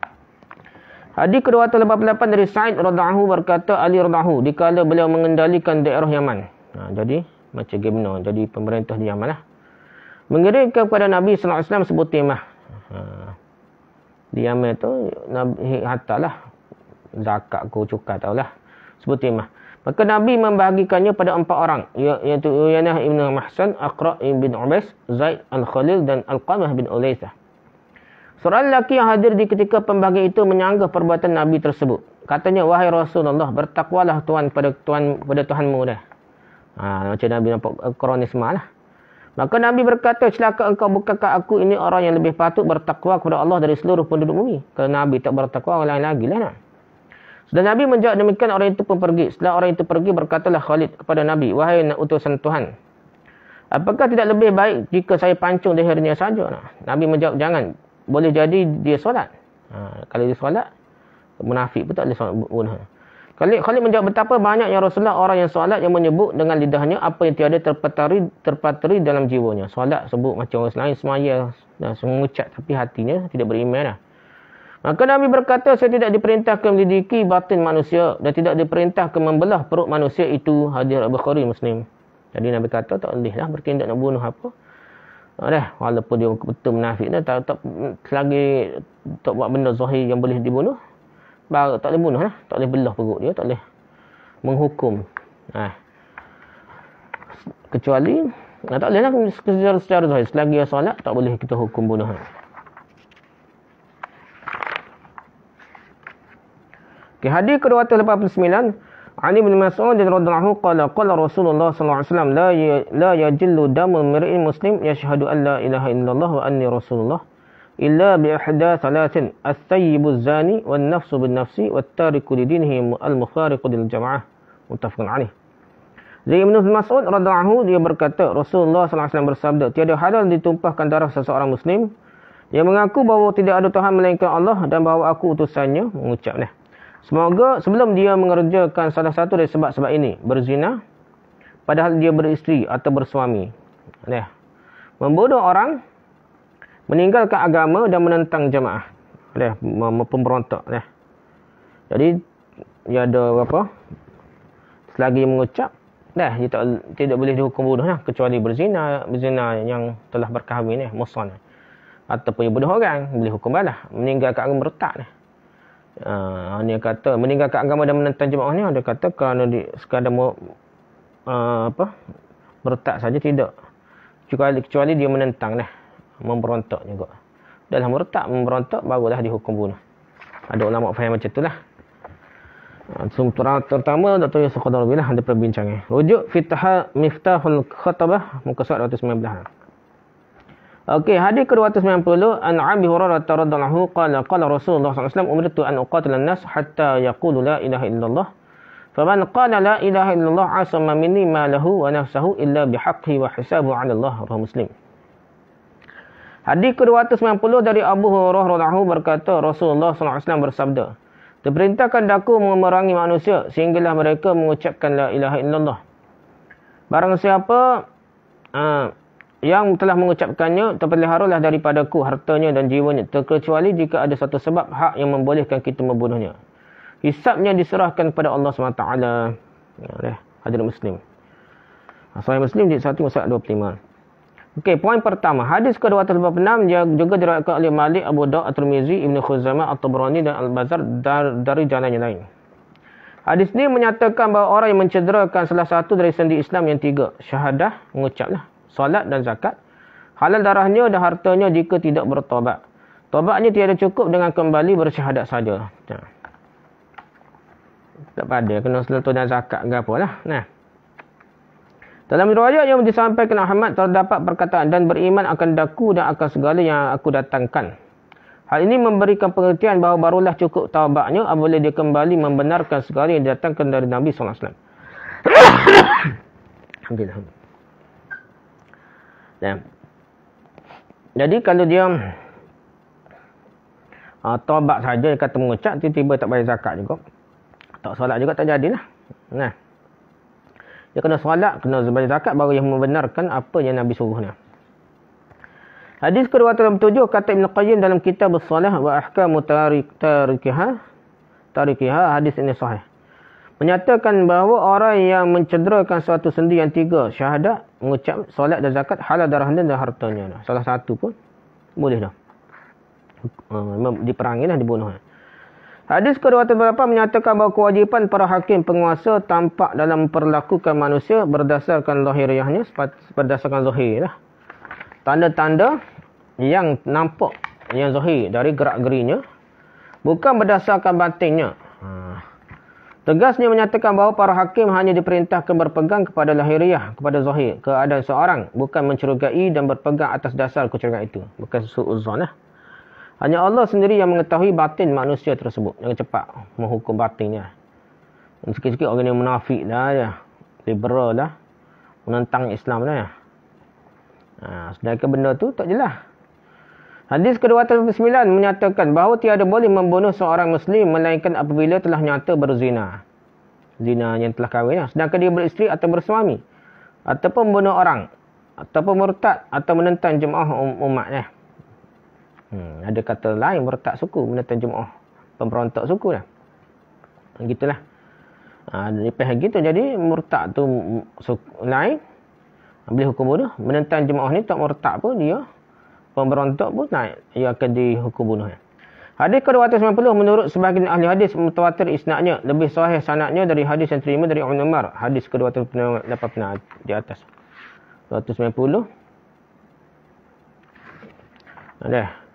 [SPEAKER 1] Hadis kedua 88 dari Sa'id radhiyallahu berkata Ali radhiyallahu dikala beliau mengendalikan daerah Yaman. Jadi macam gimana? Jadi pemerintah di Yaman lah. Mengirimkan kepada Nabi sallallahu alaihi wasallam sebuah timah. Di Yaman tu Nabi hantarlah zakat ke cukai tahulah sebut timah. Maka Nabi membahagikannya pada 4 orang, iaitu Uyanah ibn Mahsan, Aqra' bin Ubais, Zaid al-Khalil dan Al-Qamah bin Ulaysah. Seorang lelaki yang hadir di ketika pembahagian itu menyanggah perbuatan Nabi tersebut. Katanya, wahai Rasulullah, bertakwalah Tuhan pada Tuhanmu dah. Macam Nabi nampak kronisme lah. Maka Nabi berkata, celaka engkau, bukankah aku ini orang yang lebih patut bertakwa kepada Allah dari seluruh penduduk bumi? Kalau Nabi tak bertakwa, orang lain lagi lah nak. Sudah Nabi menjawab demikian, orang itu pun pergi. Setelah orang itu pergi, berkatalah Khalid kepada Nabi, wahai utusan Tuhan, apakah tidak lebih baik jika saya pancung lehernya saja? Nabi menjawab, jangan. Boleh jadi dia solat. Kalau dia solat, munafik pun tak boleh solat bunuh. Khalid menjawab, betapa banyaknya Rasulullah orang yang solat yang menyebut dengan lidahnya apa yang tiada terpatri dalam jiwanya. Solat sebut macam orang lain semaya dan mengucap tapi hatinya tidak beriman dah. Maka Nabi berkata, saya tidak diperintahkan melidiki batin manusia dan tidak diperintahkan membelah perut manusia itu. Hadis Al-Bukhari Muslim. Jadi Nabi kata tak boleh lah bertindak nak bunuh apa. Walaupun dia betul munafik dah, tak selagi tak buat benda zahir yang boleh dibunuh, baru tak boleh bunuh lah. Tak boleh belah perut dia, tak boleh menghukum. Kecuali tak boleh lah secara zahir. Selagi dia solat, tak boleh kita hukum bunuh. Okay, hadis kedua 89 Ali bin Mas'ud radhiyallahu qala qala Rasulullah sallallahu alaihi wasallam la yajillu damu mar'in muslim yashhadu an la ilaha illallah wa anni rasulullah illa bi ihda thalathin as-sayyibu az-zani wan nafsu bin nafsi wat tariku li dinihi al-mukhariqu lil jamaah. Muttafaqun alaih. Dari Ibnu Mas'ud radhiyallahu dia berkata, Rasulullah sallallahu alaihi wasallam bersabda, tiada halal ditumpahkan darah seseorang muslim yang mengaku bahawa tidak ada Tuhan melainkan Allah dan bahawa aku utusannya, mengucapnya. Semoga sebelum dia mengerjakan salah satu dari sebab-sebab ini, berzina padahal dia beristeri atau bersuami, membunuh orang, meninggalkan agama dan menentang jamaah, pemberontak. Jadi dia ada apa? Selagi mengucap, dia tidak boleh dihukum bunuh kecuali berzina yang telah berkahwin, muhsan, ataupun dia bunuh orang, boleh hukum balah, meninggalkan agama, murtad. Dia kata meninggalkan agama dan menentang jemaah ni, dia kata kerana sekadar murtad saja tidak, kecuali dia menentang memberontak juga. Dalam murtad memberontak barulah dihukum bunuh. Ada ulama faham macam itulah. Terutama Dr. Yusuf Qadarullah ada perbincangan. Rujuk Miftahul Khatabah muka surat 219. Okey, hadis ke-290 an Abi Hurairah radhiyallahu qala qala Rasulullah sallallahu alaihi wasallam umirtu an uqatila an-nas hatta yaqulu la ilaha illallah. Faman qala la ilaha illallah asama minni ma lahu wa nafsuhu illa bihaqqihi wa hisabuhu 'ala Allah. Rawahu Muslim. Hadis ke-290 dari Abu Hurairah radhiyallahu berkata, Rasulullah sallallahu alaihi wasallam bersabda, diperintahkan daku memerangi manusia sehinggalah mereka mengucapkan la ilaha illallah. Barang siapa yang telah mengucapkannya, terpeliharalah daripadaku hartanya dan jiwanya, terkecuali jika ada satu sebab hak yang membolehkan kita membunuhnya. Hisabnya diserahkan kepada Allah SWT. Ya, hadirin muslim. Sahih Muslim jilid 1 muka 25. Okey, poin pertama. Hadis ke-246 juga diriwayatkan oleh Malik, Abu Daud, At-Tirmizi, Ibnu Khuzaimah, At-Tabrani dan Al-Bazzar dari jalan yang lain. Hadis ini menyatakan bahawa orang yang mencederakan salah satu dari sendi Islam yang 3, syahadah, mengucaplah, solat dan zakat, halal darahnya dan hartanya jika tidak bertaubat. Taubatnya tiada cukup dengan kembali bersyahadat saja. Tak pada kena solat dan zakat ke apalah. Nah. Dalam riwayat yang disampaikan Ahmad terdapat perkataan dan beriman akan daku dan akan segala yang aku datangkan. Hal ini memberikan pengertian bahawa barulah cukup taubatnya apabila dia kembali membenarkan segala yang didatangkan dari Nabi SAW. Alhamdulillah. Jadi kalau dia taubat saja kata mengucap, tiba-tiba tak bayar zakat juga. Tak solat juga tak jadilah. Nah. Dia kena solat, kena bayar zakat baru yang membenarkan apa yang Nabi suruh ni. Hadis ke-237 kata Ibn Qayyim dalam kitab As-Salah wa Ahkamu Tarikiha, hadis ini sahih. Menyatakan bahawa orang yang mencederakan suatu sendi yang 3, syahadat, mengucap solat dan zakat, halal darahnya dan hartanya. Salah satu pun boleh dah. Diperangi dah, dibunuh. Hadis ke-208 menyatakan bahawa kewajipan para hakim penguasa tampak dalam memperlakukan manusia berdasarkan zahiriahnya, berdasarkan zahir lah. Tanda-tanda yang nampak, yang zahir dari gerak-gerinya, bukan berdasarkan batinnya. Tegasnya menyatakan bahawa para hakim hanya diperintahkan berpegang kepada lahiriah, kepada zahir, keadaan seorang, bukan mencurigai dan berpegang atas dasar kecurigaan itu. Bukan su'uzzon lah. Hanya Allah sendiri yang mengetahui batin manusia tersebut. Jangan cepat menghukum batinnya. Sikit-sikit orang yang munafik dah ya. Liberal dah. Menentang Islam dah ya. Sedangkan benda tu tak jelas. Hadis ke-209 menyatakan bahawa tiada boleh membunuh seorang Muslim melainkan apabila telah nyata berzina. Zina yang telah kahwin. Sedangkan dia beristeri atau bersuami. Ataupun membunuh orang. Ataupun murtad. Atau menentang jemaah umat. Ada kata lain murtad suku, menentang jemaah pemberontak suku lah. Gitulah. Lepas gitu jadi murtad tu lain. Boleh hukum bunuh. Menentang jemaah ni tak murtad pun dia pemberontak pun naik. Ia akan dihukum bunuh. Hadis ke-290 menurut sebahagian ahli hadis mutawatir isnadnya, lebih sahih sanadnya dari hadis yang terima dari Ibn Umar. Hadis ke-280 di atas. 290. Ada.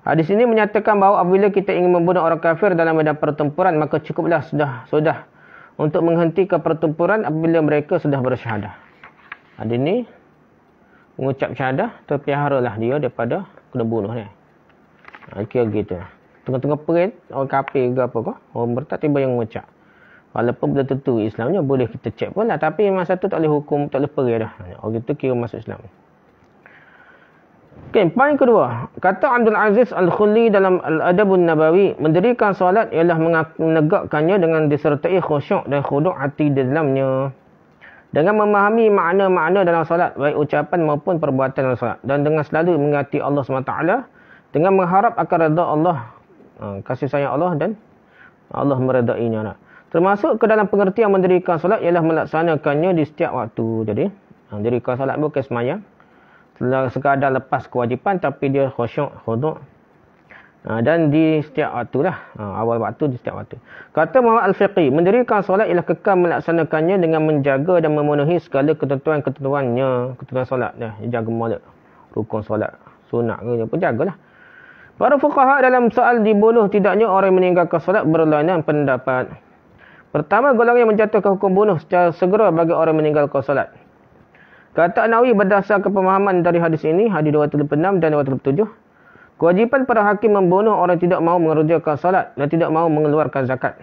[SPEAKER 1] Hadis ini menyatakan bahawa apabila kita ingin membunuh orang kafir dalam medan pertempuran, maka cukuplah sudah untuk menghentikan pertempuran apabila mereka sudah bersyahadah. Hadis ini mengucap syahadah, terpeliharalah dia daripada kena bunuh ni. Kira gitu. Tengah-tengah perang, orang kafir ke apa kau, orang murtad tiba yang mengucap. Walaupun belum tentu Islamnya boleh kita cek pun lah. Tapi masa tu tak boleh hukum, tak boleh perang dah. Orang itu kira masuk Islam. Okay, poin kedua. Kata Abdul Aziz Al-Khulli dalam Al-Adabun Nabawi, mendirikan solat ialah menegakkannya dengan disertai khusyuk dan khuduk hati di dalamnya. Dengan memahami makna-makna dalam solat, baik ucapan maupun perbuatan dalam solat. Dan dengan selalu mengingati Allah SWT, dengan mengharap akan redha Allah, kasih sayang Allah dan Allah meredainya. Termasuk ke dalam pengertian mendirikan solat ialah melaksanakannya di setiap waktu. Jadi, mendirikan solat bukan semayang. Sekadar lepas kewajipan tapi dia khusyuk, khuduk dan di setiap waktu lah, awal waktu di setiap waktu. Kata Muhammad Al-Fiqi, mendirikan solat ialah kekal melaksanakannya dengan menjaga dan memenuhi segala ketentuan-ketentuannya. Ketentuan solat dah, jaga molek rukun solat, sunat ke pun jagalah. Para fuqaha dalam soal dibunuh tidaknya orang yang meninggalkan solat berlainan pendapat. Pertama, golongan yang menjatuhkan hukum bunuh secara segera bagi orang meninggalkan solat. Kata Nawawi berdasarkan pemahaman dari hadis ini, hadis 236 dan 237, kewajipan para hakim membunuh orang yang tidak mahu mengerjakan salat dan tidak mahu mengeluarkan zakat.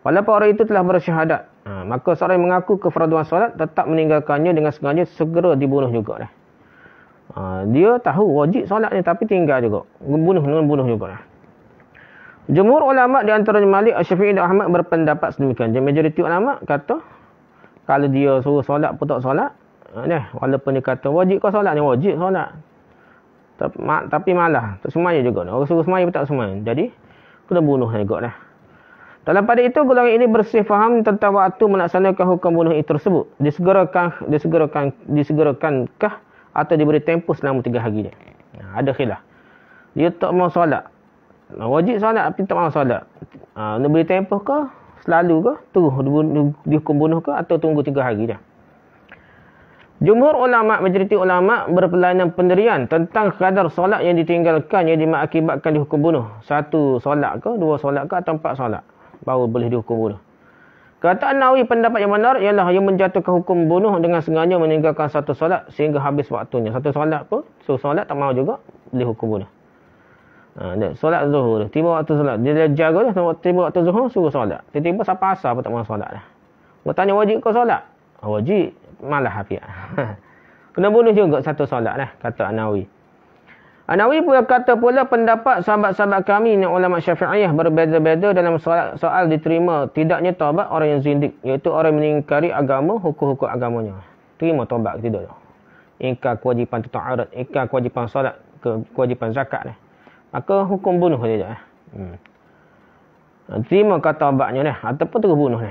[SPEAKER 1] Walaupun orang itu telah bersyahadat, maka seorang yang mengaku kefarduan salat tetap meninggalkannya dengan sengaja segera dibunuh juga. Dia tahu wajib salat ni tapi tinggal juga. Bunuh juga. Jumhur ulama di antaranya Malik, Syafi'i dan Ahmad berpendapat sedemikian. Majoriti ulama kata kalau dia suruh salat pun tak salat, Walaupun dia kata wajib kau solat ni, wajib solat. Tapi malah tak semaya juga. Orang suruh semaya pun tak semaya. Jadi kena bunuh juga dah. Dalam pada itu golongan ini bersih faham tentang waktu melaksanakan hukum bunuh itu tersebut. Disegerakan atau diberi tempoh selama 3 hari dia. Ada khilaf. Dia tak mau solat. Wajib solat tapi tak mau solat. Nak beri tempoh ke? Selalu ke? Terus dihukum bunuh ke? Atau tunggu 3 hari dia. Jumhur ulama, majoriti ulama berpelainan pendirian tentang kadar solat yang ditinggalkan yang diakibatkan dihukum bunuh. 1 solat ke, 2 solat ke atau 4 solat. Baru boleh dihukum bunuh. Kata An-Nawawi, pendapat yang benar ialah yang menjatuhkan hukum bunuh dengan sengaja meninggalkan 1 solat sehingga habis waktunya. 1 solat pun, solat tak mau juga, boleh hukum bunuh. Solat zuhur, tiba waktu solat. Dia jaga dah, tiba waktu zuhur, suruh solat. Tiba-tiba siapa asal pun tak mau solat dah. Bertanya, wajib kau solat? Wajib. Malah hafiat. Kena bunuh juga 1 solat dah, kata An-Nawawi. An-Nawawi pula kata pula pendapat sahabat-sahabat kami yang ulama Syafi'iyah berbeza-beza dalam soal diterima tidaknya taubat orang yang zindik, iaitu orang yang mengingkari agama, hukum-hukum agamanya. Terima taubat ke tidak? Ingkar kewajipan tutup aurat, ingkar kewajipan solat, kewajipan zakat ni. Maka hukum bunuh saja. Terima kata taubatnya ni ataupun terus bunuh ni.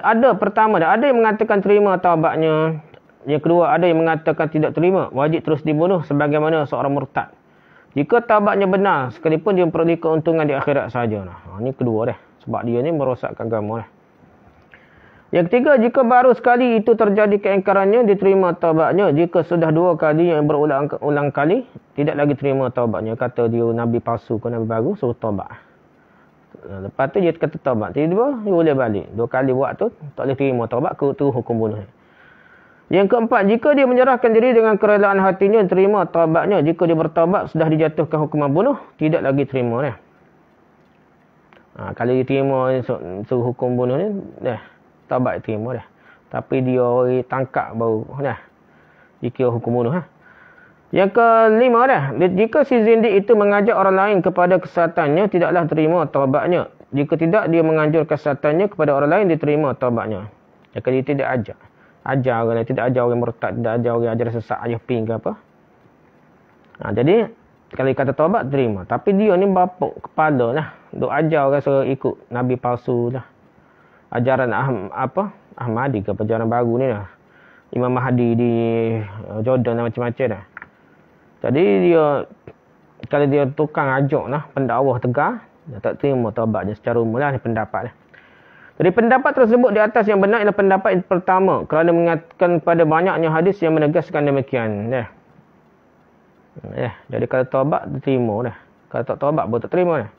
[SPEAKER 1] Ada pertama dah, ada yang mengatakan terima taubatnya. Yang kedua, ada yang mengatakan tidak terima, wajib terus dibunuh sebagaimana seorang murtad. Jika taubatnya benar, sekalipun dia memperoleh keuntungan di akhirat saja. Ini kedua dah. Sebab dia ni merosakkan agama dah. Yang ketiga, jika baru sekali itu terjadi keingkarannya, diterima taubatnya. Jika sudah 2 kali yang berulang kali, tidak lagi terima taubatnya. Kata dia Nabi palsu ke Nabi baru, suruh taubat. Lepas tu dia kata taubat. Tiba-tiba dia boleh balik. 2 kali buat tu, tak boleh terima taubat, tu hukum bunuh. Yang keempat, jika dia menyerahkan diri dengan kerelaan hatinya, terima taubatnya. Jika dia bertaubat, sudah dijatuhkan hukuman bunuh, tidak lagi terima dah. Kalau dia terima suruh hukum bunuh ni, dah, taubat terima dah. Tapi dia tangkap baru dah, dikira hukum bunuh. Yang kelima dah, jika si zindik itu mengajak orang lain kepada kesesatannya, tidaklah terima taubatnya. Jika tidak, dia menganjur kesesatannya kepada orang lain, diterima taubatnya. Jika dia tidak ajak. Ajar orang lain, tidak ajar orang murtad, tidak ajar orang ajar sesat, ajar ping ke apa. Jadi, kalau dia kata taubat, terima. Tapi dia ni bapuk kepala lah. Duk ajar orang suruh ikut Nabi palsu lah. Ajaran Ahmadi ke, ajaran baru ni lah. Imam Mahdi di Jordan dan macam-macam dah. Jadi, dia, kalau dia tukang ajak lah, pendakwah tegar, dia tak terima taubat dia secara umum lah, ni pendapat lah. Jadi pendapat tersebut di atas yang benar ialah pendapat yang pertama kerana mengatakan pada banyaknya hadis yang menegaskan demikian. Jadi kalau taubat diterima dah. Kalau tak taubat pun tak terima dah.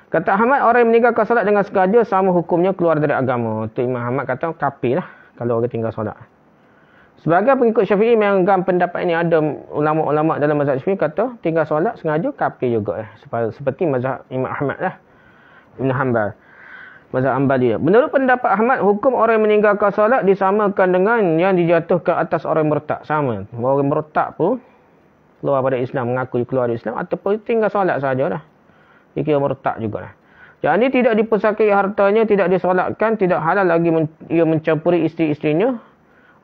[SPEAKER 1] Kata Ahmad, orang yang meninggalkan solat dengan sengaja sama hukumnya keluar dari agama. Tu Imam Ahmad kata kafir lah kalau orang tinggal solat. Sebagai pengikut Syafi'i menganggap pendapat ini, ada ulama-ulama dalam mazhab Syafi'i kata tinggal solat sengaja kafir juga seperti mazhab Imam Ahmad lah. Ibn Hanbal. Mazhab Hanbali. Menurut pendapat Ahmad, hukum orang yang meninggalkan solat disamakan dengan yang dijatuhkan atas orang murtad. Sama. Orang murtad pun keluar pada Islam, mengaku keluar dari Islam ataupun tinggal solat saja dah. Dia kira murtad juga dah. Jadi tidak dipusaki hartanya, tidak disolatkan, tidak halal lagi ia mencampuri isteri-isterinya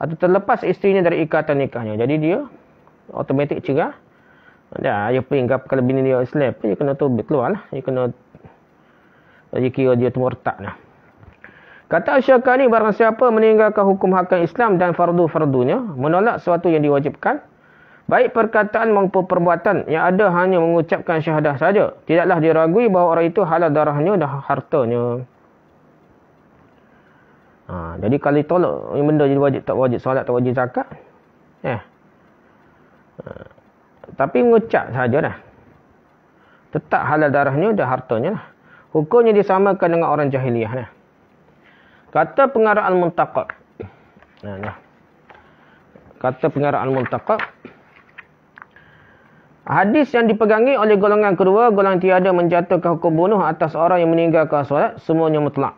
[SPEAKER 1] atau terlepas isterinya dari ikatan nikahnya. Jadi dia automatik cerah. Dah, dia pun kalau bini dia Islam pun dia kena tubik keluar lah. Dia kena jadi kira dia tu murtad lah. Kata Asy-Syaukani, barang siapa meninggalkan hukum hakam Islam dan fardu-fardunya, menolak sesuatu yang diwajibkan, baik perkataan maupun perbuatan, yang ada hanya mengucapkan syahadah saja, tidaklah diragui bahawa orang itu halal darahnya dan hartanya. Jadi kalau tolak yang benda jadi wajib, tak wajib solat, tak wajib zakat, tapi mengucap saja dah, tetap halal darahnya dan hartanya lah. Hukumnya disamakan dengan orang jahiliyah lah. Kata pengarah Al-Muntaqab. Kata pengarah Al-Muntaqab. Hadis yang dipegangi oleh golongan kedua, golongan tiada menjatuhkan hukum bunuh atas orang yang meninggalkan solat, semuanya mutlak.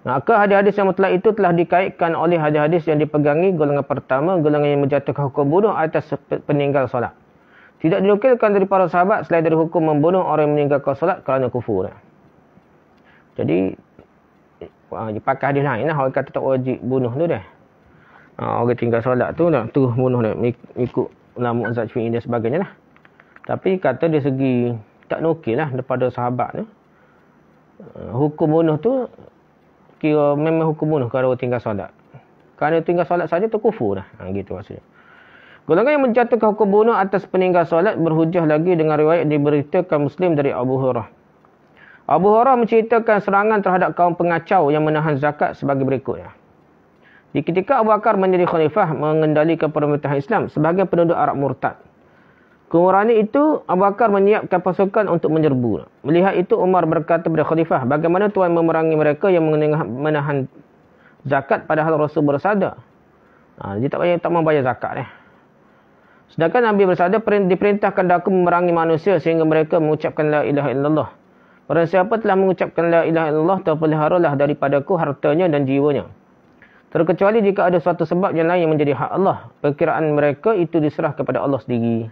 [SPEAKER 1] Maka hadis-hadis yang mutlak itu telah dikaitkan oleh hadis-hadis yang dipegangi golongan pertama, golongan yang menjatuhkan hukum bunuh atas peninggal solat. Tidak dinukilkan dari para sahabat selain dari hukum membunuh orang yang meninggalkan solat kerana kufur. Jadi, dipakai hadis lain lah. Orang kata tak wajib bunuh tu dah. Orang tinggal solat tu nak terus bunuh dia, ikut ulama mazhab Syafi'i dan sebagainya lah. Tapi kata dari segi tak nukil lah daripada sahabat tu. Hukum bunuh tu kira memang hukum bunuh kalau tinggal solat. Kerana tinggal solat saja tu kufur dah. Gitu maksudnya. Golongan yang menjatuhkan hukum bunuh atas peninggal solat berhujah lagi dengan riwayat diberitakan Muslim dari Abu Hurairah. Abu Hurairah menceritakan serangan terhadap kaum pengacau yang menahan zakat sebagai berikutnya. Di ketika Abu Bakar menjadi khalifah mengendalikan pemerintahan Islam sebagai penduduk Arab murtad. Kemudian itu Abu Bakar menyiapkan pasukan untuk menyerbu. Melihat itu Umar berkata kepada khalifah, bagaimana tuan memerangi mereka yang menahan zakat padahal Rasul bersabda. Dia tak mau bayar zakat . Sedangkan Nabi bersabda, diperintahkan aku memerangi manusia sehingga mereka mengucapkan la ilaha illallah. Barang siapa telah mengucapkan la ilaha illallah, terpeliharalah daripadaku hartanya dan jiwanya. Terkecuali jika ada suatu sebab yang lain yang menjadi hak Allah. Perkiraan mereka itu diserah kepada Allah sendiri.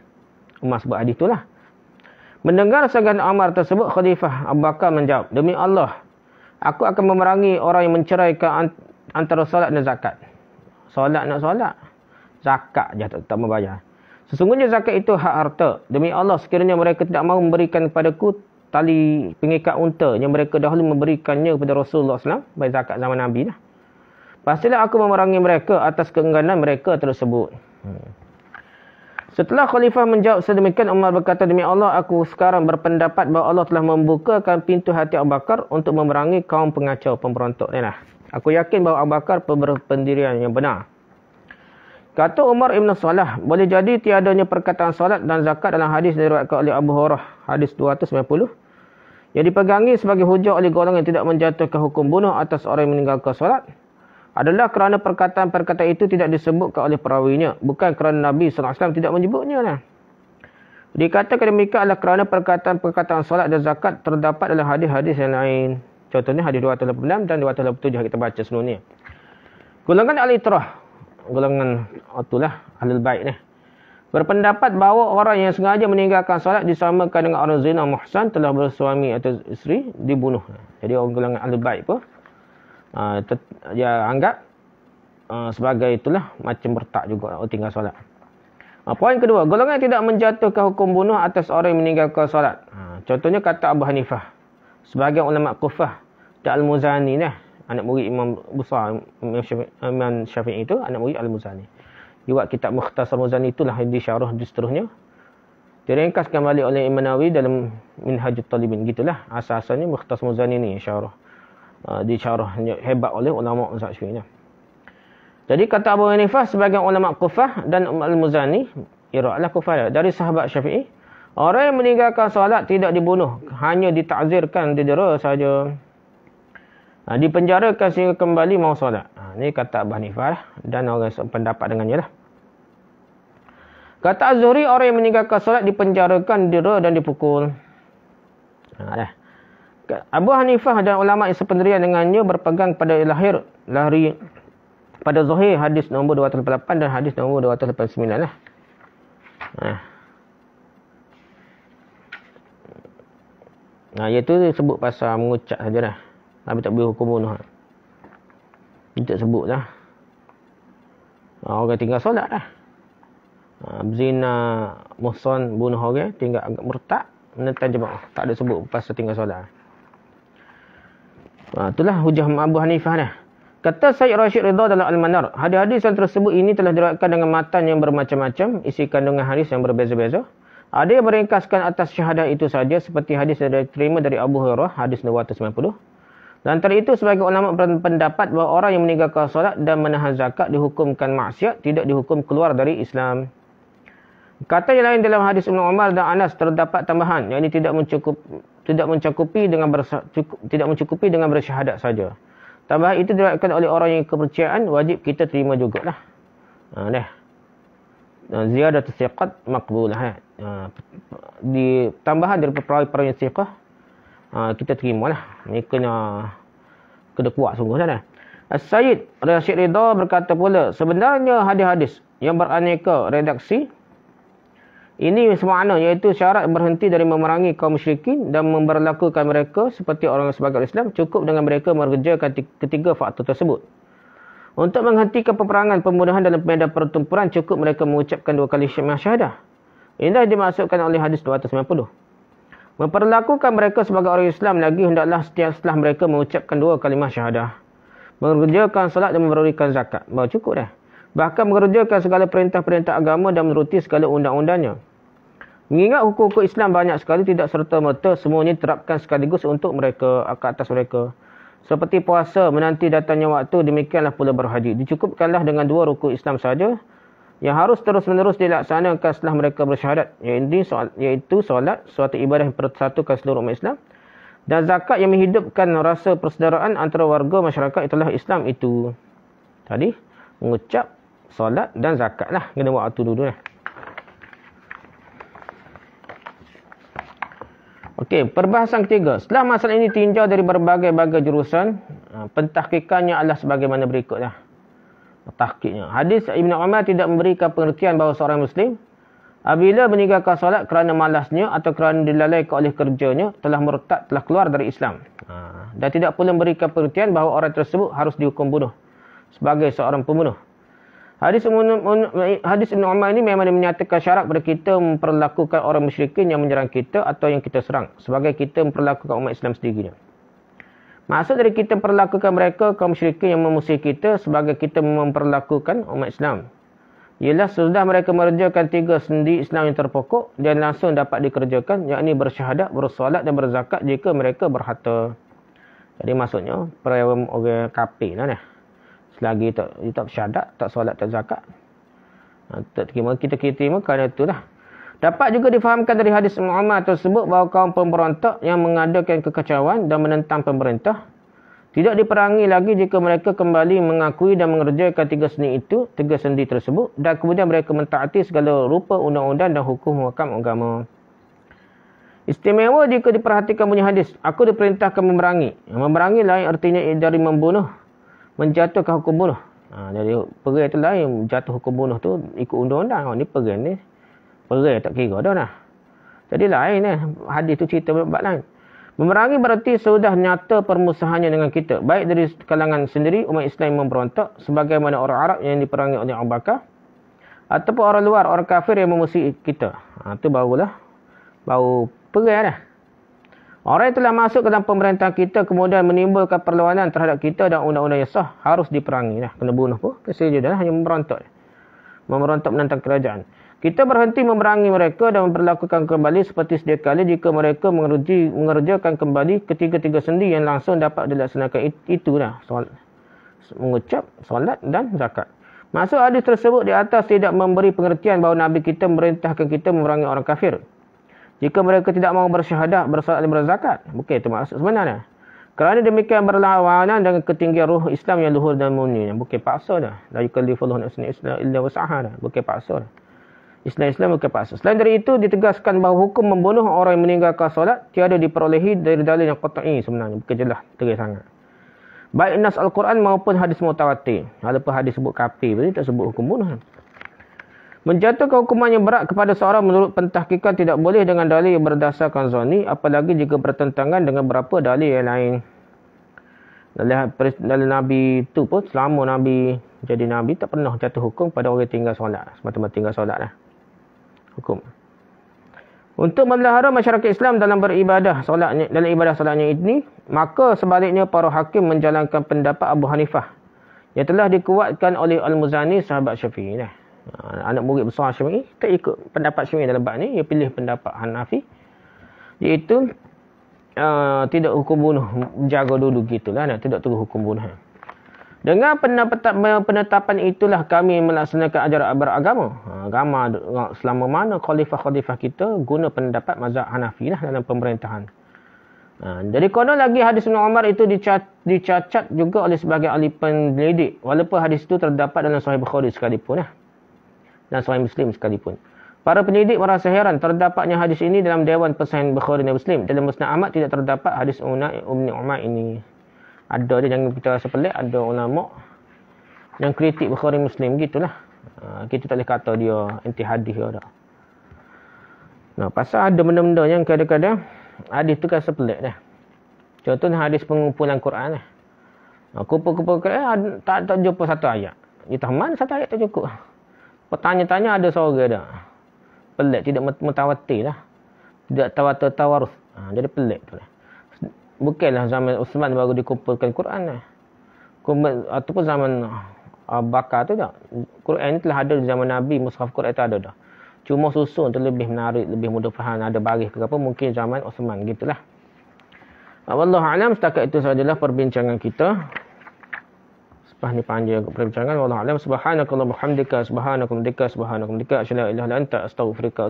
[SPEAKER 1] Umar sebut hadis itulah. Mendengar segan Umar tersebut, Khalifah Abu Bakar menjawab, demi Allah, aku akan memerangi orang yang menceraikan antara solat dan zakat. Solat nak solat, zakat je tak membayar. Sesungguhnya zakat itu hak harta. Demi Allah, sekiranya mereka tidak mahu memberikan kepadaku tali pengikat unta yang mereka dahulu memberikannya kepada Rasulullah SAW, baik zakat zaman Nabi lah. Pastilah aku memerangi mereka atas keengganan mereka tersebut. Setelah khalifah menjawab sedemikian, Umar berkata, demi Allah, aku sekarang berpendapat bahawa Allah telah membukakan pintu hati Abu Bakar untuk memerangi kaum pengacau, pemberontak ni lah. Aku yakin bahawa Abu Bakar berpendirian yang benar. Kata Umar Ibn Salah, boleh jadi tiadanya perkataan solat dan zakat dalam hadis diriwayatkan oleh Abu Hurairah, hadis 290, yang dipegangi sebagai hujah oleh golongan yang tidak menjatuhkan hukum bunuh atas orang yang meninggalkan solat, adalah kerana perkataan-perkataan itu tidak disebutkan oleh perawinya, bukan kerana Nabi SAW tidak menyebutnya lah. Dikatakan demikian adalah kerana perkataan-perkataan solat dan zakat terdapat dalam hadis-hadis yang lain. Contohnya hadis 286 dan 287 yang kita baca sebelum ni. Golongan al-itrah, golongan itulah ahlul bait ni, berpendapat bahawa orang yang sengaja meninggalkan solat disamakan dengan orang zina muhsan telah bersuami atau isteri dibunuh. Jadi orang golongan ahlul bait pun dia anggap sebagai itulah macam murtad juga orang tinggal solat. Poin kedua, golongan yang tidak menjatuhkan hukum bunuh atas orang yang meninggalkan solat. Contohnya kata Abu Hanifah, sebagai ulama Kufah, dan Al-Muzani ni, anak murid Imam besar Imam Syafi'i itu, anak murid Al-Muzani. Dia buat kitab Mukhtasar Muzani, itulah yang disyarah di seterusnya. Diringkaskan balik oleh Imam Nawawi dalam Minhajut Talibin. Gitulah asas-asasnya Mukhtasar Muzani ni syarah. Disyarah hebat oleh ulama mazhab Syafi'i. Jadi kata Abu Hanifah sebagai ulama Kufah dan Al-Muzani, iralah Kufah dari sahabat Syafi'i, orang yang meninggalkan solat tidak dibunuh, hanya ditakzirkan, didera saja. Dipenjarakan sehingga kembali mau solat. Ini kata Abu Hanifah lah, dan orang pendapat dengannya lah. Kata Az-Zuhri, orang yang meninggalkan solat dipenjarakan, didera dan dipukul. Abu Hanifah dan ulama yang sependirian dengannya berpegang pada lahir pada Zuhri hadis nombor 288 dan hadis nombor 289 lah. Iaitu sebut pasal mengucap saja lah. Nabi tak boleh hukum bunuh. Dia tak sebut lah. Orang tinggal solat lah. Berzina, muhsan, bunuh orang, tinggal agak murtad, menentang jemaah. Tak ada sebut pasal tinggal solat. Itulah hujah Abu Hanifah dah. Kata Syed Rashid Ridha dalam Al-Manar, hadis-hadis yang tersebut ini telah diriwayatkan dengan matan yang bermacam-macam, isi kandungan hadis yang berbeza-beza. Ada yang meringkaskan atas syahadah itu saja, seperti hadis yang diterima dari Abu Hurairah, hadis 290. Dan antara itu, sebagai ulama berpendapat bahawa orang yang meninggalkan solat dan menahan zakat dihukumkan maksiat, tidak dihukum keluar dari Islam. Kata yang lain dalam hadis Ibn Umar dan Anas terdapat tambahan, yang ini tidak mencukupi dengan bersyahadat saja. Tambahan itu diriwayatkan oleh orang yang kepercayaan, wajib kita terima jugalah. Ziyadat thiqat maqbulah. Di tambahan daripada perawi-perawi yang thiqah, kita terimalah. Ini kena kuat sungguh dah. As-Sayyid Rashid Ridha berkata pula, sebenarnya hadis-hadis yang beraneka redaksi ini semakna, iaitu syarat berhenti dari memerangi kaum musyrikin dan memperlakukan mereka seperti orang sebagai Islam, cukup dengan mereka mengerjakan ketiga faktor tersebut. Untuk menghentikan peperangan, pembunuhan dalam medan pertempuran, cukup mereka mengucapkan 2 kali syahadah. Inilah dimaksudkan oleh hadis 290. Memperlakukan mereka sebagai orang Islam lagi hendaklah setiap setelah mereka mengucapkan 2 kalimah syahadah. Mengerjakan solat dan memberikan zakat. Bahawa cukup dah. Bahkan mengerjakan segala perintah-perintah agama dan menuruti segala undang-undangnya. Mengingat hukum-hukum Islam banyak sekali, tidak serta-merta semuanya diterapkan sekaligus untuk mereka, ke atas mereka. Seperti puasa, menanti datangnya waktu, demikianlah pula berhaji. Dicukupkanlah dengan 2 rukun Islam saja yang harus terus-menerus dilaksanakan setelah mereka bersyahadat, iaitu solat, suatu ibadah yang mempersatukan seluruh umat Islam, dan zakat yang menghidupkan rasa persaudaraan antara warga masyarakat. Itulah Islam itu. Tadi mengucap solat dan zakat lah, kena waktu dulu lah. Okey, perbahasan ketiga. Setelah masalah ini tinjau dari berbagai-bagai jurusan, pentahkikannya adalah sebagaimana berikutlah. Tahqiqnya. Hadis Ibn Umar tidak memberikan pengertian bahawa seorang Muslim apabila meninggalkan solat kerana malasnya atau kerana dilalaikan oleh kerjanya, telah murtad, telah keluar dari Islam. Dan tidak pula memberikan pengertian bahawa orang tersebut harus dihukum bunuh sebagai seorang pembunuh. Hadis Ibn Umar ini memang menyatakan syarat kepada kita memperlakukan orang musyrikin yang menyerang kita atau yang kita serang sebagai kita memperlakukan umat Islam sendirinya. Maksud dari kita memperlakukan mereka, kaum musyrikin yang memusuhi kita, sebagai kita memperlakukan umat Islam, ialah sudah mereka mengerjakan 3 sendi Islam yang terpokok dan langsung dapat dikerjakan, yakni bersyahadat, bersolat dan berzakat jika mereka berharta. Jadi maksudnya orang kafir lah ni. Selagi tak bersyahadat, tak solat, tak zakat, tak terima, kita terima kerana itulah. Dapat juga difahamkan dari hadis Muhammad tersebut bahawa kaum pemberontak yang mengadakan kekacauan dan menentang pemerintah tidak diperangi lagi jika mereka kembali mengakui dan mengerjakan 3 sendi tersebut, dan kemudian mereka mentaati segala rupa undang-undang dan hukum agama. Istimewa jika diperhatikan bunyi hadis, aku diperintahkan memerangi. Memerangi lain artinya dari membunuh, menjatuhkan hukum bunuh. Jadi perang itu lain, jatuh hukum bunuh tu ikut undang-undang. Ni perang ni, perang tak kira dah lah. Jadi lain hadis tu cerita bab lain. Memerangi berarti sudah nyata permusuhannya dengan kita, baik dari kalangan sendiri umat Islam yang memberontak sebagaimana orang Arab yang diperangi oleh Abu Bakar, ataupun orang luar, orang kafir yang memusuhi kita. Itu baru perang dah. Orang yang telah masuk ke dalam pemerintahan kita kemudian menimbulkan perlawanan terhadap kita dan undang-undang yang sah, harus diperangi dah. Kena bunuh pun. Kesaja dah hanya memberontak. Memberontak menentang kerajaan. Kita berhenti memerangi mereka dan memperlakukan kembali seperti sedia kala jika mereka mengerjakan kembali ketiga-tiga sendi yang langsung dapat dilaksanakan. Itulah mengucap solat dan zakat. Maksud hadis tersebut di atas tidak memberi pengertian bahawa Nabi kita memerintahkan kita memerangi orang kafir jika mereka tidak mahu bersyahadah, bersolat dan berzakat. Bukan itu maksud sebenarnya. Kerana demikian berlawanan dengan ketinggian ruh Islam yang luhur dan murni. Bukan paksa dah. La yukallifullahu nafsan illa wus'aha dah. Bukan paksa dah. Islam bukan paksa. Selain dari itu, ditegaskan bahawa hukum membunuh orang yang meninggalkan solat tiada diperolehi dari dalil yang qat'i sebenarnya. Bukan jelas, tegas sangat. Baik nas Al-Quran maupun hadis mutawatir. Walaupun hadis sebut kafir, berarti tak sebut hukum bunuh. Menjatuhkan hukuman yang berat kepada seorang menurut pentahkikan tidak boleh dengan dalil yang berdasarkan zani, apalagi jika bertentangan dengan beberapa dalil yang lain. Dalil Nabi itu pun, selama Nabi jadi Nabi, tak pernah jatuh hukum pada orang tinggal solat. Semata-mata tinggal solat lah. Hukum. Untuk memelihara masyarakat Islam dalam beribadah solatnya, dalam ibadah solatnya ini, maka sebaliknya para hakim menjalankan pendapat Abu Hanifah yang telah dikuatkan oleh Al-Muzani, sahabat Syafi'i. Anak murid besar Syafi'i tak ikut pendapat Syafi'i dalam bab ni, dia pilih pendapat Hanafi, iaitu tidak hukum bunuh, jaga dulu gitulah, tidak terus hukum bunuh. Dengan penetapan itulah kami melaksanakan ajaran beragama. Agama selama mana khalifah-khalifah kita guna pendapat mazhab Hanafi lah dalam pemerintahan. Jadi konon lagi hadis Ibn Umar itu dicacat juga oleh sebagian ahli penyelidik. Walaupun hadis itu terdapat dalam Sahih Bukhari sekalipun. Dan Sahih Muslim sekalipun. Para penyelidik merasa heran terdapatnya hadis ini dalam Dewan Pesanan Bukhari dan Muslim. Dalam Musnad Ahmad tidak terdapat hadis Ibn Umar ini. Ada dia, jangan kita rasa pelik. Ada ulama yang kritik Bukhari Muslim gitulah. Kita tak boleh kata dia anti hadis ke tak. Pasal ada benda-benda yang kadang-kadang hadis tu kan sepelik dah. Contohnya hadis pengumpulan Quran lah. Kumpul-kumpul Quran tak jumpa satu ayat. Dia tahu mana satu ayat tak cukup. Bertanya-tanya ada sorga dah. Pelik, tidak mutawatir lah. Tidak tawatur-tawarus. Jadi pelik tu lah. Bukanlah zaman Uthman baru dikumpulkan Quran lah. Ataupun zaman Bakar tu tak. Quran ni telah ada di zaman Nabi, mushaf Quran tu ada dah. Cuma susun tu lebih menarik, lebih mudah faham, ada baris ke apa, mungkin zaman Uthman gitulah. Wallahu a'lam, setakat itu sajalah perbincangan kita. Sebab ni panjang perbincangan. Wallahu a'lam. Subhanakallahumma hamdika, subhanakumdika, asyhadu an la ilaha illa anta, astaghfiruka